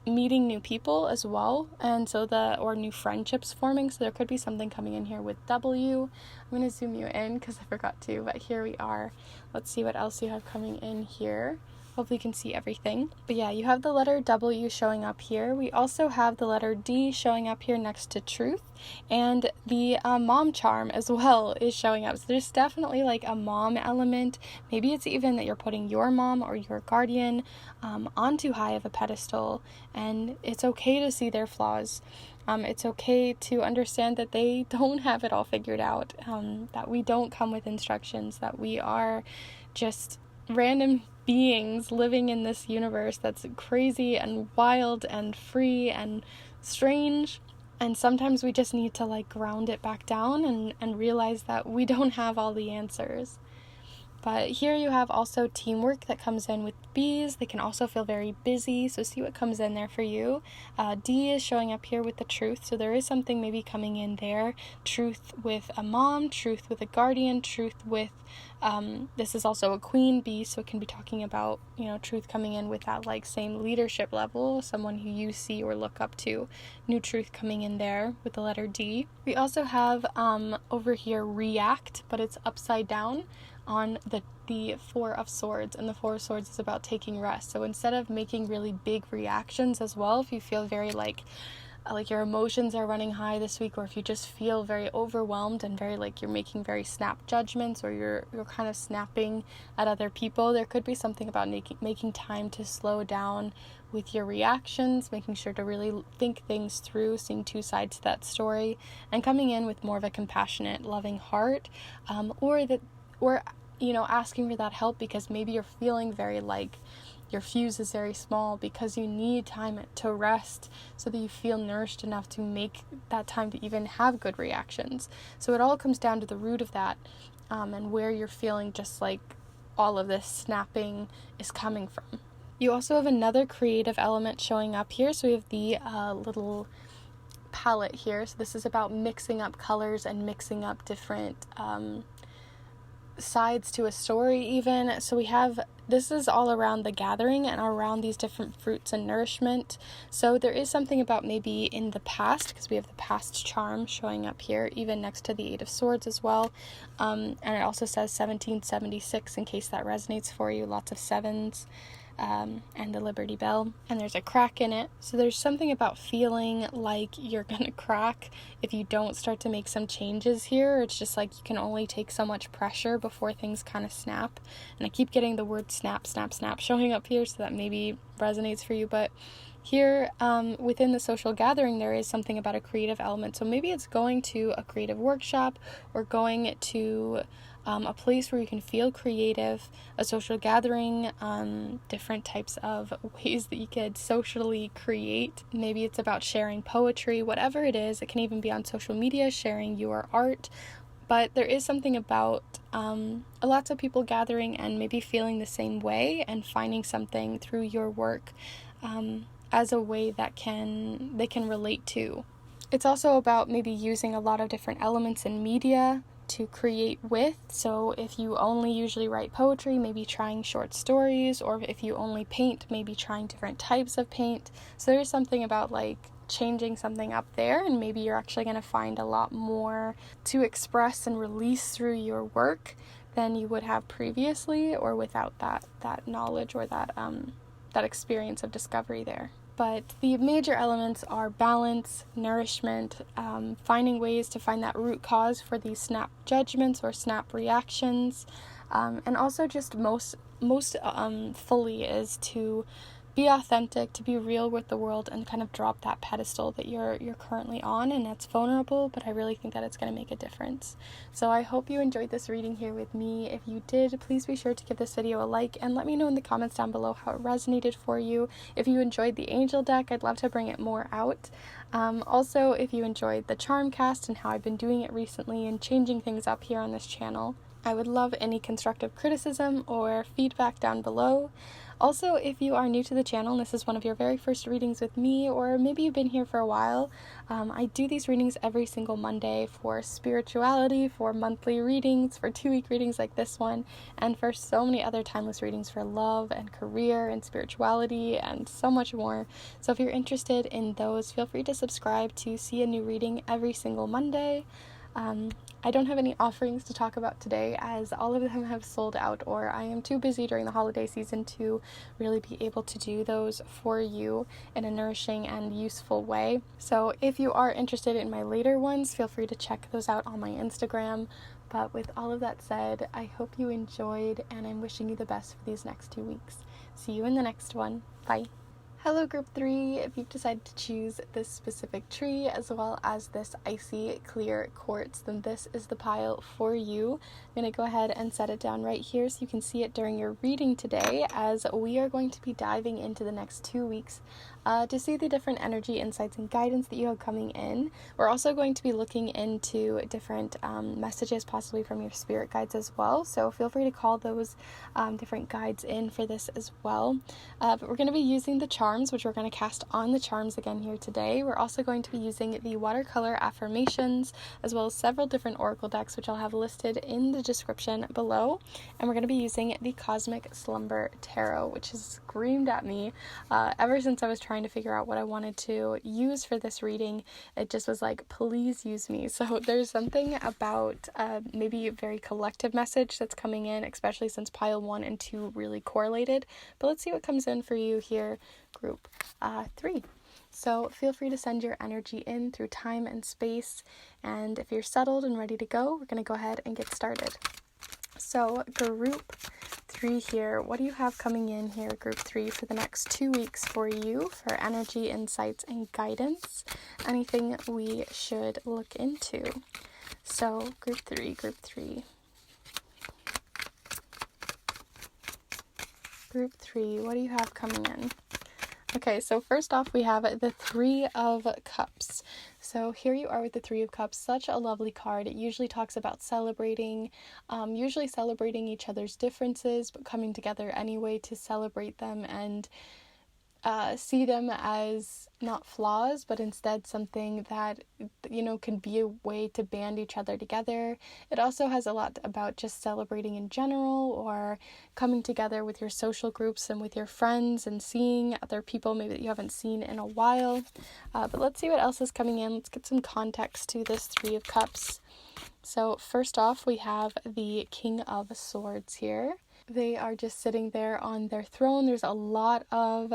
Speaker 1: meeting new people as well, and so or new friendships forming. So there could be something coming in here with W. I'm going to zoom you in because I forgot to, but here we are. Let's see what else you have coming in here. Hopefully you can see everything. But yeah, you have the letter W showing up here. We also have the letter D showing up here next to truth. And the mom charm as well is showing up. So there's definitely a mom element. Maybe it's even that you're putting your mom or your guardian on too high of a pedestal. And it's okay to see their flaws. It's okay to understand that they don't have it all figured out. That we don't come with instructions. That we are just random beings living in this universe that's crazy and wild and free and strange, and sometimes we just need to ground it back down and realize that we don't have all the answers. But here you have also teamwork that comes in with B's. They can also feel very busy, so see what comes in there for you. D is showing up here with the truth, so there is something maybe coming in there. Truth with a mom, truth with a guardian, truth with, this is also a queen bee, so it can be talking about, truth coming in with that like same leadership level, someone who you see or look up to. New truth coming in there with the letter D. We also have over here react, but it's upside down on the Four of Swords, and the Four of Swords is about taking rest. So instead of making really big reactions as well, if you feel very like your emotions are running high this week, or if you just feel very overwhelmed and very like you're making very snap judgments, or you're kind of snapping at other people, there could be something about making time to slow down with your reactions, making sure to really think things through, seeing two sides to that story, and coming in with more of a compassionate, loving heart, or asking for that help because maybe you're feeling very like your fuse is very small because you need time to rest so that you feel nourished enough to make that time to even have good reactions. So it all comes down to the root of that, and where you're feeling just like all of this snapping is coming from. You also have another creative element showing up here. So we have the little palette here. So this is about mixing up colors and mixing up different sides to a story even. So this is all around the gathering and around these different fruits and nourishment. So there is something about maybe in the past, because we have the past charm showing up here, even next to the Eight of Swords as well. And it also says 1776 in case that resonates for you, lots of sevens. And the Liberty Bell, and there's a crack in it. So there's something about feeling like you're gonna crack if you don't start to make some changes here. It's just like you can only take so much pressure before things kind of snap. And I keep getting the word snap, snap, snap showing up here, so that maybe resonates for you. But here, within the social gathering, there is something about a creative element. So maybe it's going to a creative workshop or going to a place where you can feel creative, a social gathering, different types of ways that you could socially create. Maybe it's about sharing poetry, whatever it is. It can even be on social media, sharing your art. But there is something about lots of people gathering and maybe feeling the same way and finding something through your work as a way that they can relate to. It's also about maybe using a lot of different elements in media to create with. So if you only usually write poetry, maybe trying short stories, or if you only paint, maybe trying different types of paint. So there's something about like changing something up there, and maybe you're actually going to find a lot more to express and release through your work than you would have previously or without that knowledge or that experience of discovery there. But the major elements are balance, nourishment, finding ways to find that root cause for these snap judgments or snap reactions, and also just most fully is to be authentic, to be real with the world, and kind of drop that pedestal that you're currently on, and that's vulnerable, but I really think that it's going to make a difference. So I hope you enjoyed this reading here with me. If you did, please be sure to give this video a like and let me know in the comments down below how it resonated for you. If you enjoyed the angel deck, I'd love to bring it more out. Also, if you enjoyed the charm cast and how I've been doing it recently and changing things up here on this channel, I would love any constructive criticism or feedback down below. Also, if you are new to the channel and this is one of your very first readings with me, or maybe you've been here for a while, I do these readings every single Monday for spirituality, for monthly readings, for 2-week readings like this one, and for so many other timeless readings for love and career and spirituality and so much more. So if you're interested in those, feel free to subscribe to see a new reading every single Monday. I don't have any offerings to talk about today as all of them have sold out, or I am too busy during the holiday season to really be able to do those for you in a nourishing and useful way. So if you are interested in my later ones, feel free to check those out on my Instagram. But with all of that said, I hope you enjoyed, and I'm wishing you the best for these next 2 weeks. See you in the next one. Bye. Hello Group 3, if you've decided to choose this specific tree as well as this icy clear quartz, then this is the pile for you. I'm going to go ahead and set it down right here so you can see it during your reading today, as we are going to be diving into the next 2 weeks to see the different energy, insights, and guidance that you have coming in. We're also going to be looking into different messages, possibly from your spirit guides as well. So feel free to call those different guides in for this as well. But we're going to be using the charms, which we're going to cast on the charms again here today. We're also going to be using the watercolor affirmations, as well as several different oracle decks, which I'll have listed in the description below. And we're going to be using the Cosmic Slumber Tarot, which has screamed at me ever since I was trying to figure out what I wanted to use for this reading. It just was like, please use me. So there's something about maybe a very collective message that's coming in, especially since pile 1 and 2 really correlated. But let's see what comes in for you here, group 3. So feel free to send your energy in through time and space. And if you're settled and ready to go, we're going to go ahead and get started. So group 3 here, what do you have coming in here, group 3, for the next 2 weeks for you, for energy, insights, and guidance? Anything we should look into? So group 3. Group 3, what do you have coming in? Okay, so first off, we have the 3 of Cups. So here you are with the 3 of Cups, such a lovely card. It usually talks about celebrating each other's differences, but coming together anyway to celebrate them and see them as not flaws, but instead something that, can be a way to band each other together. It also has a lot about just celebrating in general, or coming together with your social groups and with your friends and seeing other people maybe that you haven't seen in a while. But let's see what else is coming in. Let's get some context to this 3 of Cups. So first off, we have the King of Swords here. They are just sitting there on their throne. There's a lot of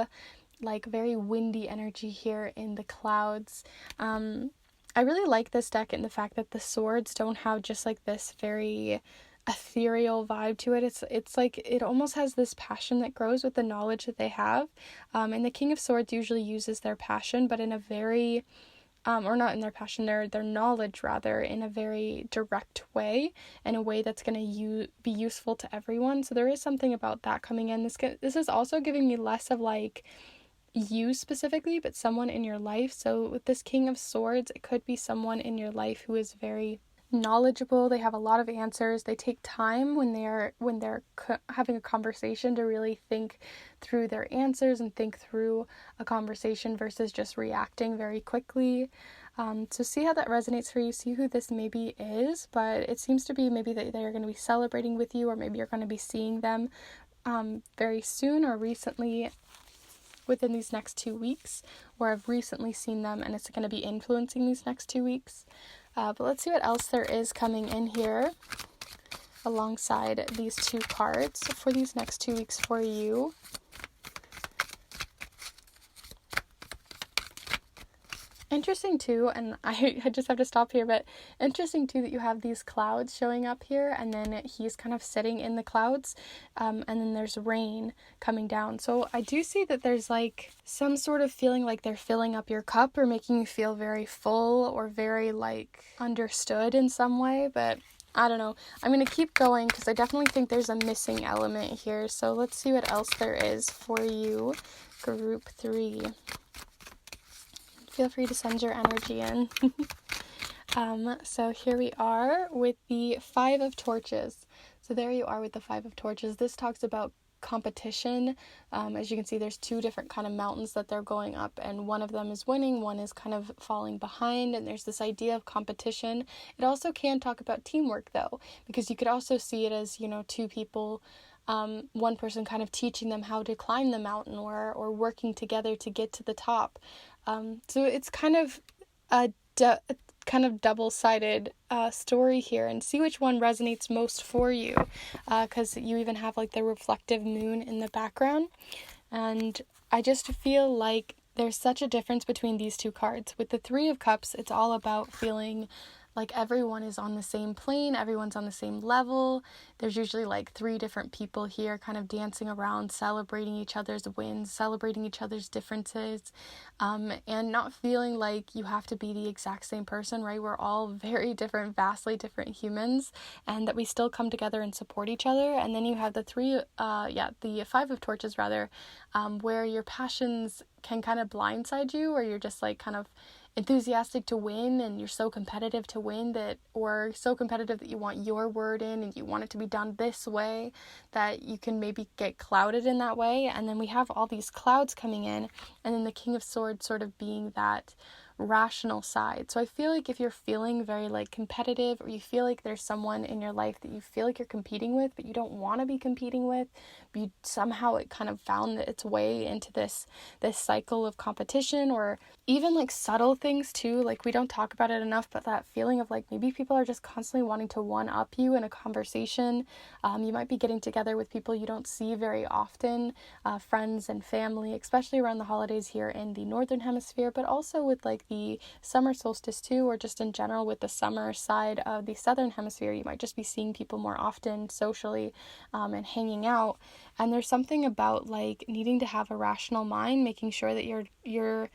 Speaker 1: very windy energy here in the clouds. I really like this deck in the fact that the swords don't have just this very ethereal vibe to it. It's like it almost has this passion that grows with the knowledge that they have. And the King of Swords usually uses their passion, but in a very or not in their passion, their knowledge rather, in a very direct way, in a way that's going to be useful to everyone. So there is something about that coming in. This is also giving me less of you specifically, but someone in your life. So with this King of Swords, it could be someone in your life who is very knowledgeable. They have a lot of answers. They take time when they're having a conversation to really think through their answers and think through a conversation versus just reacting very quickly. So see how that resonates for you. See who this maybe is, but it seems to be maybe that they're going to be celebrating with you, or maybe you're going to be seeing them very soon or recently within these next 2 weeks, or I've recently seen them and it's going to be influencing these next 2 weeks. But let's see what else there is coming in here alongside these 2 cards for these next 2 weeks for you. Interesting too, and I just have to stop here, but interesting too that you have these clouds showing up here, and then he's kind of sitting in the clouds, and then there's rain coming down. So I do see that there's some sort of feeling like they're filling up your cup or making you feel very full or very understood in some way, but I don't know. I'm going to keep going because I definitely think there's a missing element here. So let's see what else there is for you, group 3. Feel free to send your energy in. So here we are with the 5 of Torches. So there you are with the 5 of Torches. This talks about competition. As you can see, there's 2 different kind of mountains that they're going up, and one of them is winning, one is kind of falling behind, and there's this idea of competition. It also can talk about teamwork though, because you could also see it as, 2 people, one person kind of teaching them how to climb the mountain, or working together to get to the top. So it's kind of a double-sided story here, and see which one resonates most for you, because you even have the reflective moon in the background, and I just feel like there's such a difference between these 2 cards. With the 3 of Cups, it's all about feeling like everyone is on the same plane, everyone's on the same level. There's usually like 3 different people here kind of dancing around, celebrating each other's wins, celebrating each other's differences, and not feeling like you have to be the exact same person, right? We're all very different, vastly different humans, and that we still come together and support each other. And then you have the 5 of torches rather, where your passions can kind of blindside you, or you're just like kind of enthusiastic to win, and you're so competitive to win that, or so competitive that you want your word in and you want it to be done this way, that you can maybe get clouded in that way. And then we have all these clouds coming in, and then the King of Swords sort of being that rational side. So I feel like if you're feeling very like competitive, or you feel like there's someone in your life that you feel like you're competing with but you don't want to be competing with, but you somehow it kind of found its way into this cycle of competition, or even like subtle things too, like we don't talk about it enough, but that feeling of like maybe people are just constantly wanting to one up you in a conversation. You might be getting together with people you don't see very often, friends and family, especially around the holidays here in the northern hemisphere, but also with like the summer solstice too, or just in general with the summer side of the southern hemisphere. You might just be seeing people more often socially, and hanging out. And there's something about like needing to have a rational mind, making sure that you're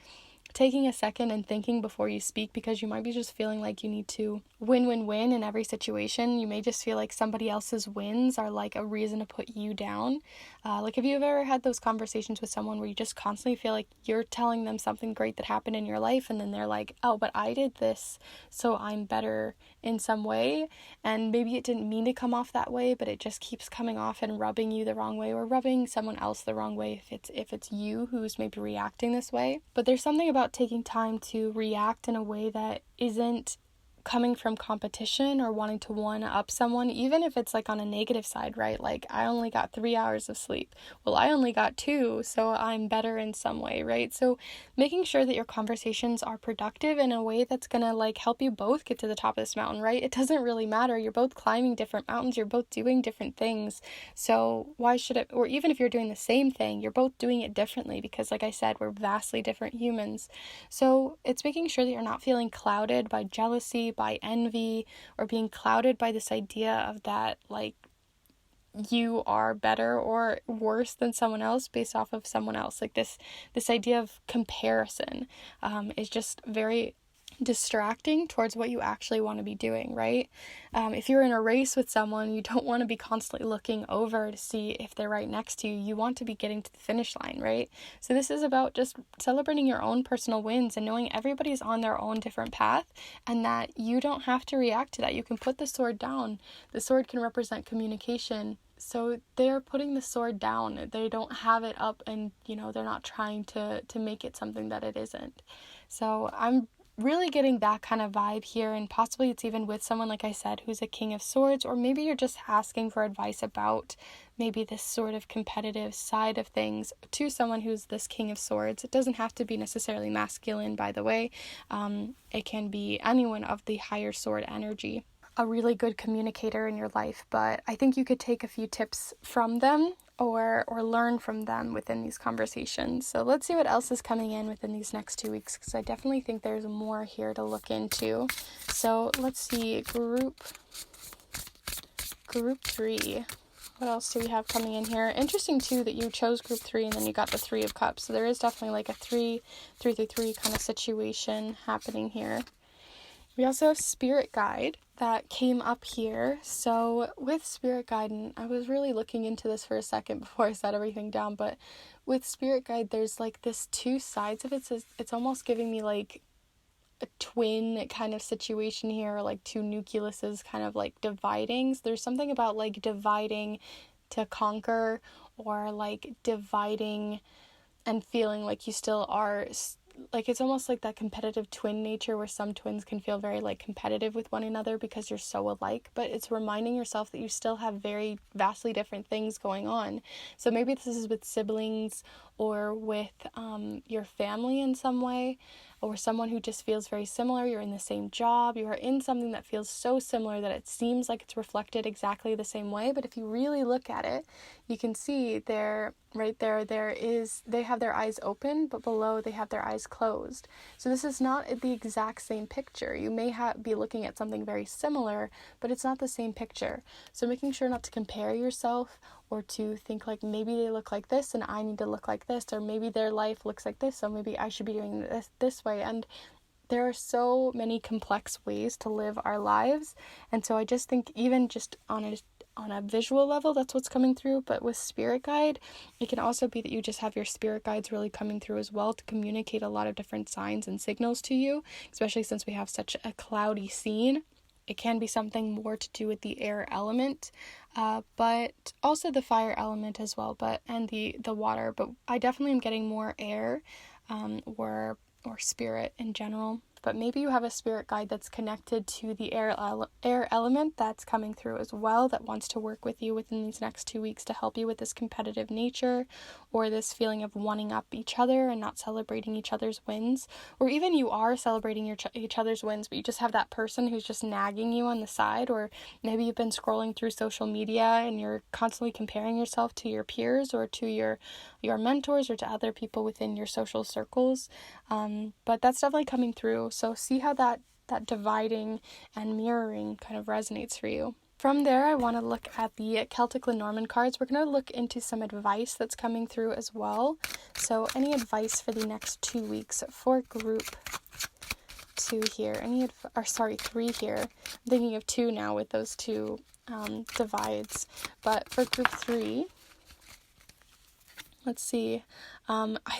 Speaker 1: taking a second and thinking before you speak, because you might be just feeling like you need to win in every situation. You may just feel like somebody else's wins are like a reason to put you down. Like, have you ever had those conversations with someone where you just constantly feel like you're telling them something great that happened in your life, and then they're like, oh, but I did this, so I'm better in some way, and maybe it didn't mean to come off that way, but it just keeps coming off and rubbing you the wrong way, or rubbing someone else the wrong way if it's you who's maybe reacting this way. But there's something about taking time to react in a way that isn't coming from competition or wanting to one up someone, even if it's like on a negative side, right? Like, I only got 3 hours of sleep. Well, I only got 2, so I'm better in some way, right? So making sure that your conversations are productive in a way that's gonna like help you both get to the top of this mountain, right? It doesn't really matter. You're both climbing different mountains. You're both doing different things. So why should it, or even if you're doing the same thing, you're both doing it differently, because like I said, we're vastly different humans. So it's making sure that you're not feeling clouded by jealousy, by envy, or being clouded by this idea of that like you are better or worse than someone else based off of someone else. Like this idea of comparison is just very distracting towards what you actually want to be doing, right? If you're in a race with someone, you don't want to be constantly looking over to see if they're right next to you. You want to be getting to the finish line, right? So this is about just celebrating your own personal wins and knowing everybody's on their own different path, and that you don't have to react to that. You can put the sword down. The sword can represent communication. So they're putting the sword down. They don't have it up, and they're not trying to make it something that it isn't. So I'm really getting that kind of vibe here, and possibly it's even with someone, like I said, who's a King of Swords, or maybe you're just asking for advice about maybe this sort of competitive side of things to someone who's this King of Swords. It doesn't have to be necessarily masculine, by the way. It can be anyone of the higher sword energy, a really good communicator in your life, but I think you could take a few tips from them or learn from them within these conversations. So let's see what else is coming in within these next 2 weeks, because I definitely think there's more here to look into. So let's see, group 3. What else do we have coming in here? Interesting too that you chose group 3 and then you got the 3 of Cups. So there is definitely like a 3 kind of situation happening here. We also have Spirit Guide that came up here. So with Spirit Guide, and I was really looking into this for a second before I set everything down, but with Spirit Guide, there's like this 2 sides of it. So it's almost giving me like a twin kind of situation here, or like 2 nucleuses kind of like dividing. So there's something about like dividing to conquer, or like dividing and feeling like you still are, like it's almost like that competitive twin nature, where some twins can feel very like competitive with one another because you're so alike, but it's reminding yourself that you still have very vastly different things going on. So maybe this is with siblings or with your family in some way. or someone who just feels very similar. You're in the same job, you are in something that feels so similar that it seems like it's reflected exactly the same way. But if you really look at it, you can see there, right there, they have their eyes open, but below they have their eyes closed. So this is not the exact same picture. You may be looking at something very similar, but it's not the same picture. So making sure not to compare yourself, or to think like maybe they look like this and I need to look like this, or maybe their life looks like this, so maybe I should be doing this way. And there are so many complex ways to live our lives. And so I just think even just on a visual level, that's what's coming through. But with spirit guide, it can also be that you just have your spirit guides really coming through as well to communicate a lot of different signs and signals to you, especially since we have such a cloudy scene. It can be something more to do with the air element, but also the fire element as well, and the water. But I definitely am getting more air, or spirit in general. But maybe you have a spirit guide that's connected to the air element that's coming through as well, that wants to work with you within these next 2 weeks to help you with this competitive nature, or this feeling of wanting up each other and not celebrating each other's wins. Or even you are celebrating each other's wins, but you just have that person who's just nagging you on the side. Or maybe you've been scrolling through social media and you're constantly comparing yourself to your peers or to your mentors or to other people within your social circles. But that's definitely coming through. So see how that dividing and mirroring kind of resonates for you. From there, I want to look at the Celtic Lenormand cards. We're going to look into some advice that's coming through as well. So any advice for the next 2 weeks for group 2 here? 3 here. I'm thinking of 2 now with those 2 divides. But for group 3, let's see.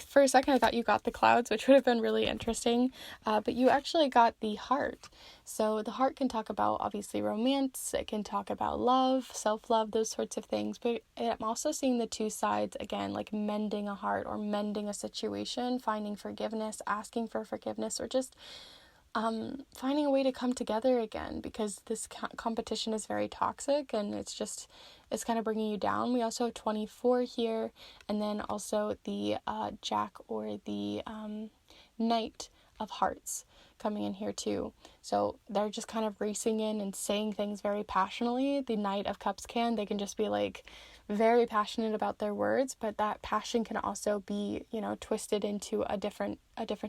Speaker 1: For a second I thought you got the clouds, which would have been really interesting, but you actually got the heart. So the heart can talk about, obviously, romance. It can talk about love, self-love, those sorts of things. But I'm also seeing the 2 sides, again, like mending a heart or mending a situation, finding forgiveness, asking for forgiveness, or just finding a way to come together again, because this competition is very toxic and it's kind of bringing you down. We also have 24 here, and then also the Jack or the Knight of Hearts coming in here too. So they're just kind of racing in and saying things very passionately. The Knight of Cups they can just be like very passionate about their words, but that passion can also be, twisted into a different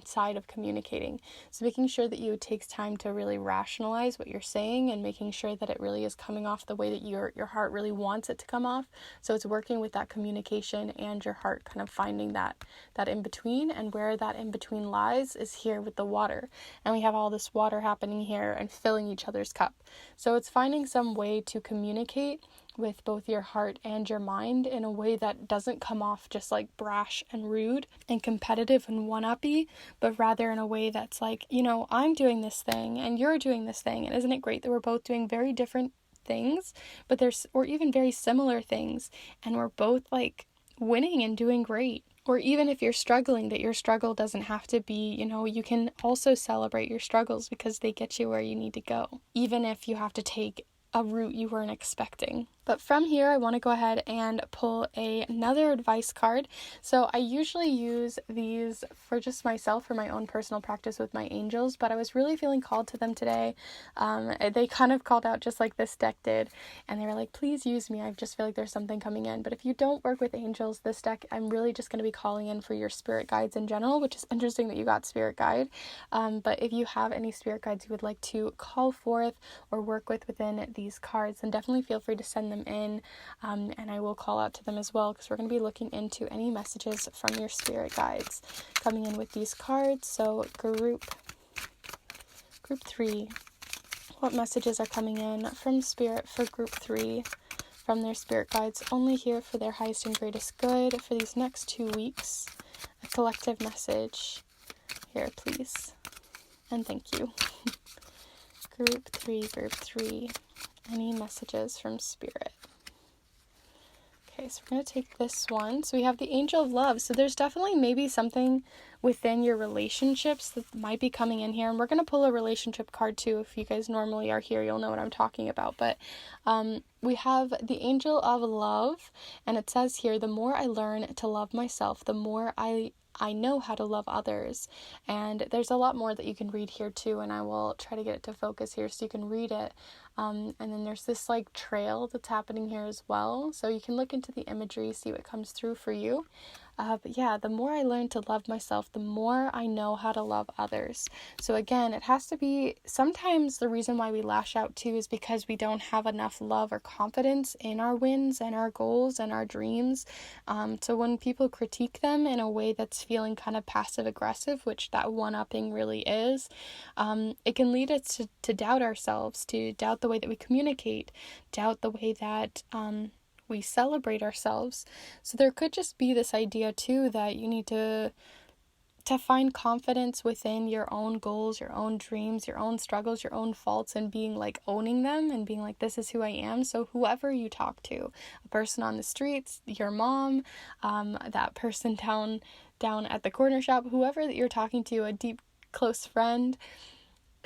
Speaker 1: side of communicating. So making sure that you takes time to really rationalize what you're saying and making sure that it really is coming off the way that your heart really wants it to come off. So it's working with that communication and your heart kind of finding that in between, and where that in between lies is here with the water. And we have all this water happening here and filling each other's cup. So it's finding some way to communicate with both your heart and your mind in a way that doesn't come off just like brash and rude and competitive and one-uppy, but rather in a way that's like, I'm doing this thing and you're doing this thing, and isn't it great that we're both doing very different things, or even very similar things, and we're both like winning and doing great. Or even if you're struggling, that your struggle doesn't have to be, you can also celebrate your struggles because they get you where you need to go, even if you have to take a route you weren't expecting. But from here, I want to go ahead and pull another advice card. So I usually use these for just myself, for my own personal practice with my angels, but I was really feeling called to them today. They kind of called out just like this deck did, and they were like, please use me. I just feel like there's something coming in. But if you don't work with angels, this deck, I'm really just going to be calling in for your spirit guides in general, which is interesting that you got spirit guide. But if you have any spirit guides you would like to call forth or work with within these cards, then definitely feel free to send them in, and I will call out to them as well, because we're going to be looking into any messages from your spirit guides coming in with these cards. So group 3, what messages are coming in from spirit for group 3 from their spirit guides, only here for their highest and greatest good for these next 2 weeks? A collective message here, please, and thank you. Group 3, any messages from spirit? Okay, so we're going to take this one. So we have the Angel of Love. So there's definitely maybe something within your relationships that might be coming in here. And we're going to pull a relationship card too. If you guys normally are here, you'll know what I'm talking about. But we have the Angel of Love, and it says here, the more I learn to love myself, the more I I know how to love others. And there's a lot more that you can read here too, and I will try to get it to focus here so you can read it. And then there's this like trail that's happening here as well, so you can look into the imagery, see what comes through for you. But yeah, the more I learn to love myself, the more I know how to love others. So again, it has to be, sometimes the reason why we lash out too is because we don't have enough love or confidence in our wins and our goals and our dreams. So when people critique them in a way that's feeling kind of passive aggressive, which that one-upping really is, it can lead us to doubt ourselves, to doubt the way that we communicate, doubt the way that we celebrate ourselves. So there could just be this idea too that you need to find confidence within your own goals, your own dreams, your own struggles, your own faults, and being like owning them and being like, this is who I am. So whoever you talk to, a person on the streets, your mom, that person down at the corner shop, whoever that you're talking to, a deep close friend,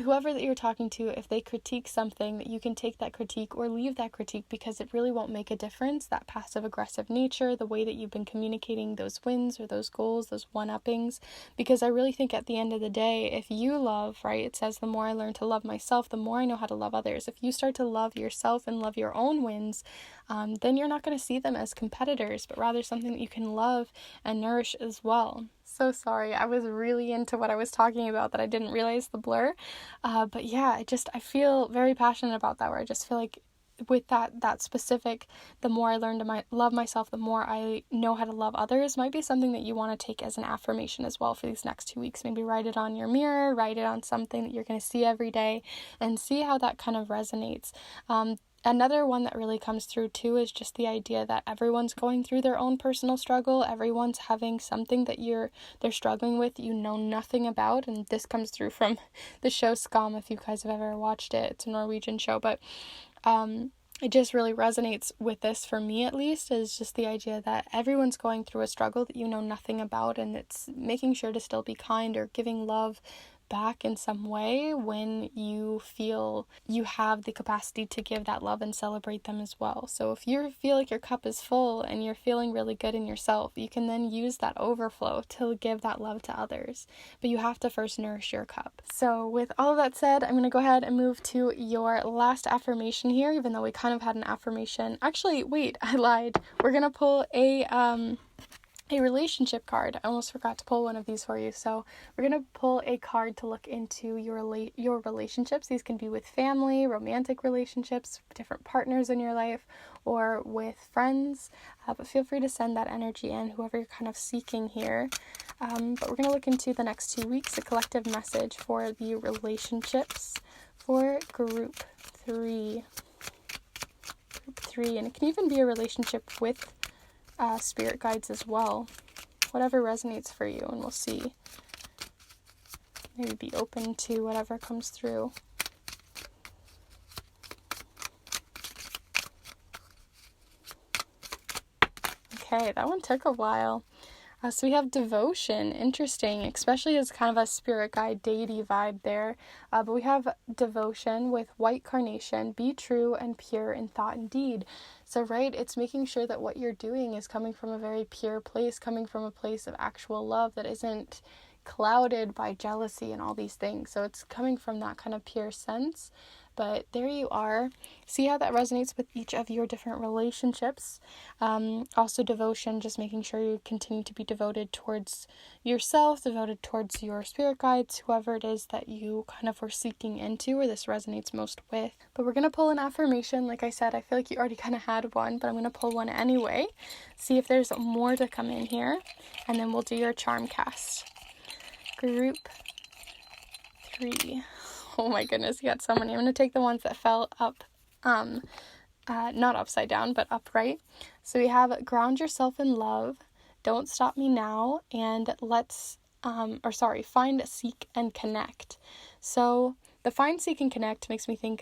Speaker 1: whoever that you're talking to, if they critique something, that you can take that critique or leave that critique, because it really won't make a difference. That passive aggressive nature, the way that you've been communicating those wins or those goals, those one-uppings, because I really think at the end of the day, if you love, right, it says the more I learn to love myself, the more I know how to love others. If you start to love yourself and love your own wins, then you're not going to see them as competitors, but rather something that you can love and nourish as well. So sorry, I was really into what I was talking about that I didn't realize the blur. But yeah, I feel very passionate about that, where I just feel like with that specific, the more I learn to love myself, the more I know how to love others, might be something that you want to take as an affirmation as well for these next 2 weeks. Maybe write it on your mirror, write it on something that you're going to see every day, and see how that kind of resonates. Another one that really comes through too is just the idea that everyone's going through their own personal struggle. Everyone's having something that they're struggling with, you know nothing about. And this comes through from the show Skam, if you guys have ever watched it. It's a Norwegian show, but it just really resonates with this, for me at least, is just the idea that everyone's going through a struggle that you know nothing about, and it's making sure to still be kind or giving love back in some way when you feel you have the capacity to give that love and celebrate them as well. So if you feel like your cup is full and you're feeling really good in yourself, you can then use that overflow to give that love to others. But you have to first nourish your cup. So with all of that said, I'm going to go ahead and move to your last affirmation here, even though we kind of had an affirmation. Actually, wait, I lied. We're going to pull a relationship card. I almost forgot to pull one of these for you. So we're going to pull a card to look into your relationships. These can be with family, romantic relationships, different partners in your life, or with friends. But feel free to send that energy in, whoever you're kind of seeking here. But we're going to look into the next 2 weeks, a collective message for the relationships for group 3. Group 3, and it can even be a relationship with spirit guides as well, whatever resonates for you, and we'll see. Maybe be open to whatever comes through. Okay, that one took a while. So we have devotion, interesting, especially as kind of a spirit guide deity vibe there. But we have devotion with white carnation, be true and pure in thought and deed. So, right, it's making sure that what you're doing is coming from a very pure place, coming from a place of actual love that isn't clouded by jealousy and all these things. So it's coming from that kind of pure sense. But there you are. See how that resonates with each of your different relationships. Also devotion, just making sure you continue to be devoted towards yourself, devoted towards your spirit guides, whoever it is that you kind of were seeking into or this resonates most with. But we're going to pull an affirmation. Like I said, I feel like you already kind of had one, but I'm going to pull one anyway. See if there's more to come in here. And then we'll do your charm cast. Group 3. Oh my goodness, you got so many. I'm going to take the ones that fell up, not upside down, but upright. So we have ground yourself in love, don't stop me now, and find, seek, and connect. So the find, seek, and connect makes me think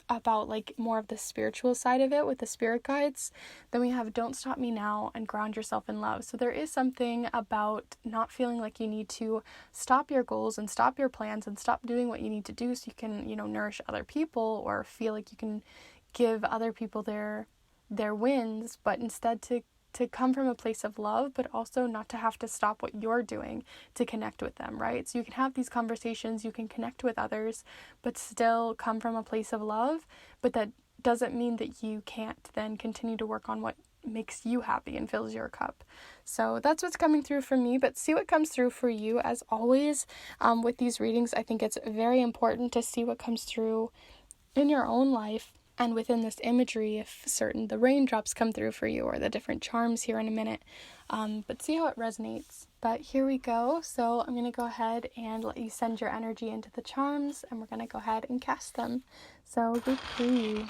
Speaker 1: about like more of the spiritual side of it with the spirit guides. Then we have don't stop me now and ground yourself in love. So there is something about not feeling like you need to stop your goals and stop your plans and stop doing what you need to do so you can, nourish other people or feel like you can give other people their wins, but instead to to come from a place of love, but also not to have to stop what you're doing to connect with them, right? So you can have these conversations, you can connect with others, but still come from a place of love, but that doesn't mean that you can't then continue to work on what makes you happy and fills your cup. So that's what's coming through for me, but see what comes through for you. As always, with these readings, I think it's very important to see what comes through in your own life and within this imagery, if the raindrops come through for you, or the different charms here in a minute, but see how it resonates. But here we go. So I'm going to go ahead and let you send your energy into the charms, and we're going to go ahead and cast them. So group 3.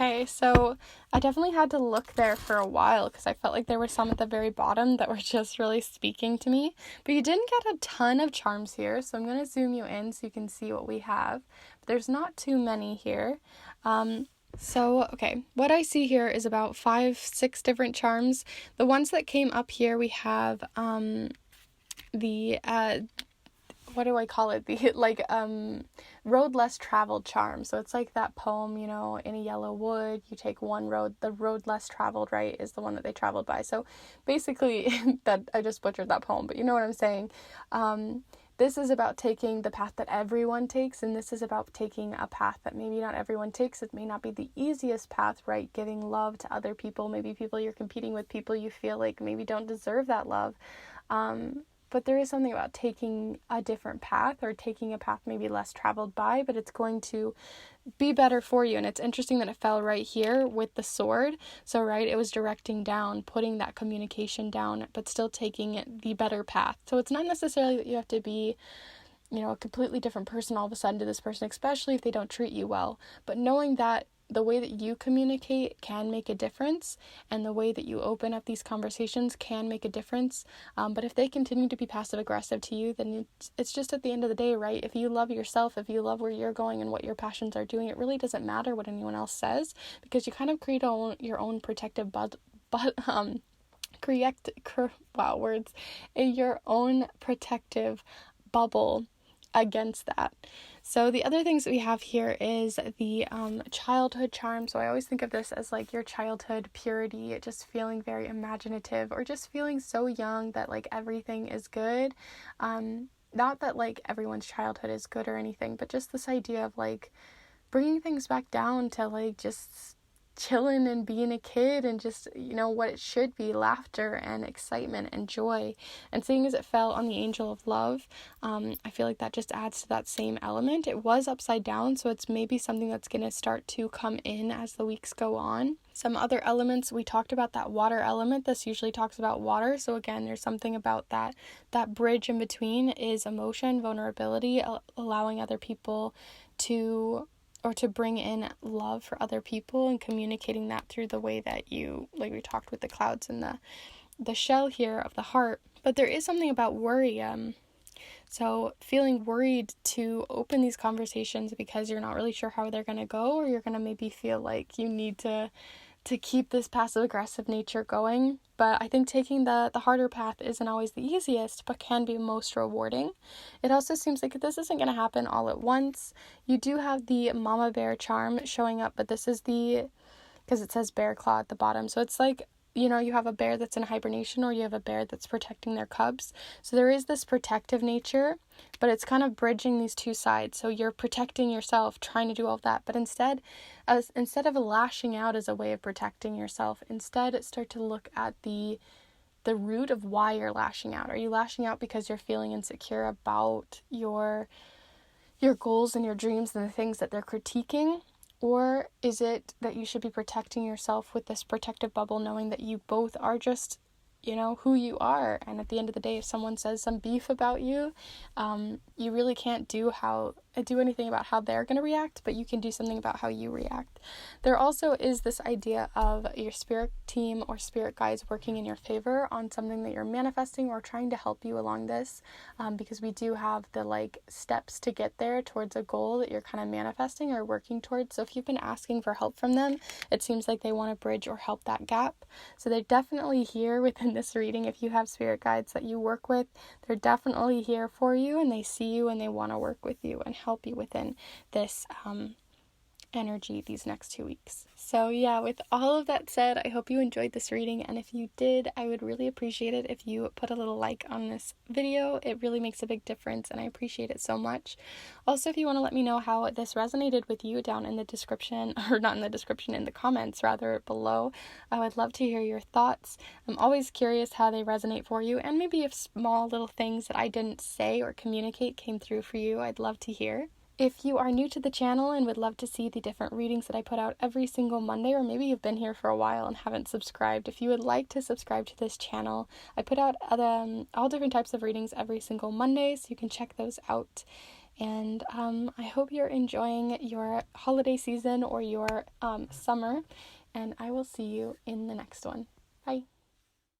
Speaker 1: Okay, so I definitely had to look there for a while because I felt like there were some at the very bottom that were just really speaking to me. But you didn't get a ton of charms here, so I'm going to zoom you in so you can see what we have. But there's not too many here. Okay, what I see here is about 5-6 different charms. The ones that came up here, we have what do I call it? The road less traveled charm. So it's like that poem, in a yellow wood, you take one road, the road less traveled, right, is the one that they traveled by. So basically, that I just butchered that poem, but you know what I'm saying. This is about taking the path that everyone takes, and this is about taking a path that maybe not everyone takes. It may not be the easiest path, right? Giving love to other people, maybe people you're competing with, people you feel like maybe don't deserve that love. But there is something about taking a different path, or taking a path maybe less traveled by, but it's going to be better for you. And it's interesting that it fell right here with the sword. So, right, it was directing down, putting that communication down, but still taking it the better path. So it's not necessarily that you have to be, a completely different person all of a sudden to this person, especially if they don't treat you well. But knowing that the way that you communicate can make a difference, and the way that you open up these conversations can make a difference. But if they continue to be passive aggressive to you, then it's just at the end of the day, right? If you love yourself, if you love where you're going and what your passions are doing, it really doesn't matter what anyone else says, because you kind of create your own protective your own protective bubble against that. So the other things that we have here is the childhood charm. So I always think of this as like your childhood purity, just feeling very imaginative, or just feeling so young that like everything is good. Not that like everyone's childhood is good or anything, but just this idea of like bringing things back down to like just chilling and being a kid, and just what it should be, laughter and excitement and joy. And seeing as it fell on the angel of love, I feel like that just adds to that same element. It was upside down, so it's maybe something that's going to start to come in as the weeks go on. Some other elements, we talked about that water element. This usually talks about water, so again, there's something about that bridge in between is emotion, vulnerability, allowing other people to bring in love for other people, and communicating that through the way that you, like we talked with the clouds and the shell here of the heart. But there is something about worry. So feeling worried to open these conversations because you're not really sure how they're going to go, or you're going to maybe feel like you need to keep this passive aggressive nature going. But I think taking the harder path isn't always the easiest, but can be most rewarding. It also seems like this isn't going to happen all at once. You do have the mama bear charm showing up, but this is because it says bear claw at the bottom. So it's like, you have a bear that's in hibernation, or you have a bear that's protecting their cubs. So there is this protective nature, but it's kind of bridging these two sides. So you're protecting yourself, trying to do all of that, but instead of lashing out as a way of protecting yourself, instead start to look at the root of why you're lashing out. Are you lashing out because you're feeling insecure about your goals and your dreams and the things that they're critiquing? Or is it that you should be protecting yourself with this protective bubble, knowing that you both are just, who you are? And at the end of the day, if someone says some beef about you, you really can't do do anything about how they're going to react, but you can do something about how you react. There also is this idea of your spirit team or spirit guides working in your favor on something that you're manifesting or trying to help you along this, because we do have the like steps to get there towards a goal that you're kind of manifesting or working towards. So if you've been asking for help from them, it seems like they want to bridge or help that gap. So they're definitely here within this reading. If you have spirit guides that you work with, they're definitely here for you, and they see you and they want to work with you and help you within this energy these next 2 weeks. So yeah, with all of that said, I hope you enjoyed this reading, and if you did, I would really appreciate it if you put a little like on this video. It really makes a big difference and I appreciate it so much. Also, if you want to let me know how this resonated with you down in the description, or not in the description, in the comments rather, below, I would love to hear your thoughts. I'm always curious how they resonate for you, and maybe if small little things that I didn't say or communicate came through for you, I'd love to hear. If you are new to the channel and would love to see the different readings that I put out every single Monday, or maybe you've been here for a while and haven't subscribed, if you would like to subscribe to this channel, I put out all different types of readings every single Monday, so you can check those out. And I hope you're enjoying your holiday season or your summer, and I will see you in the next one. Bye.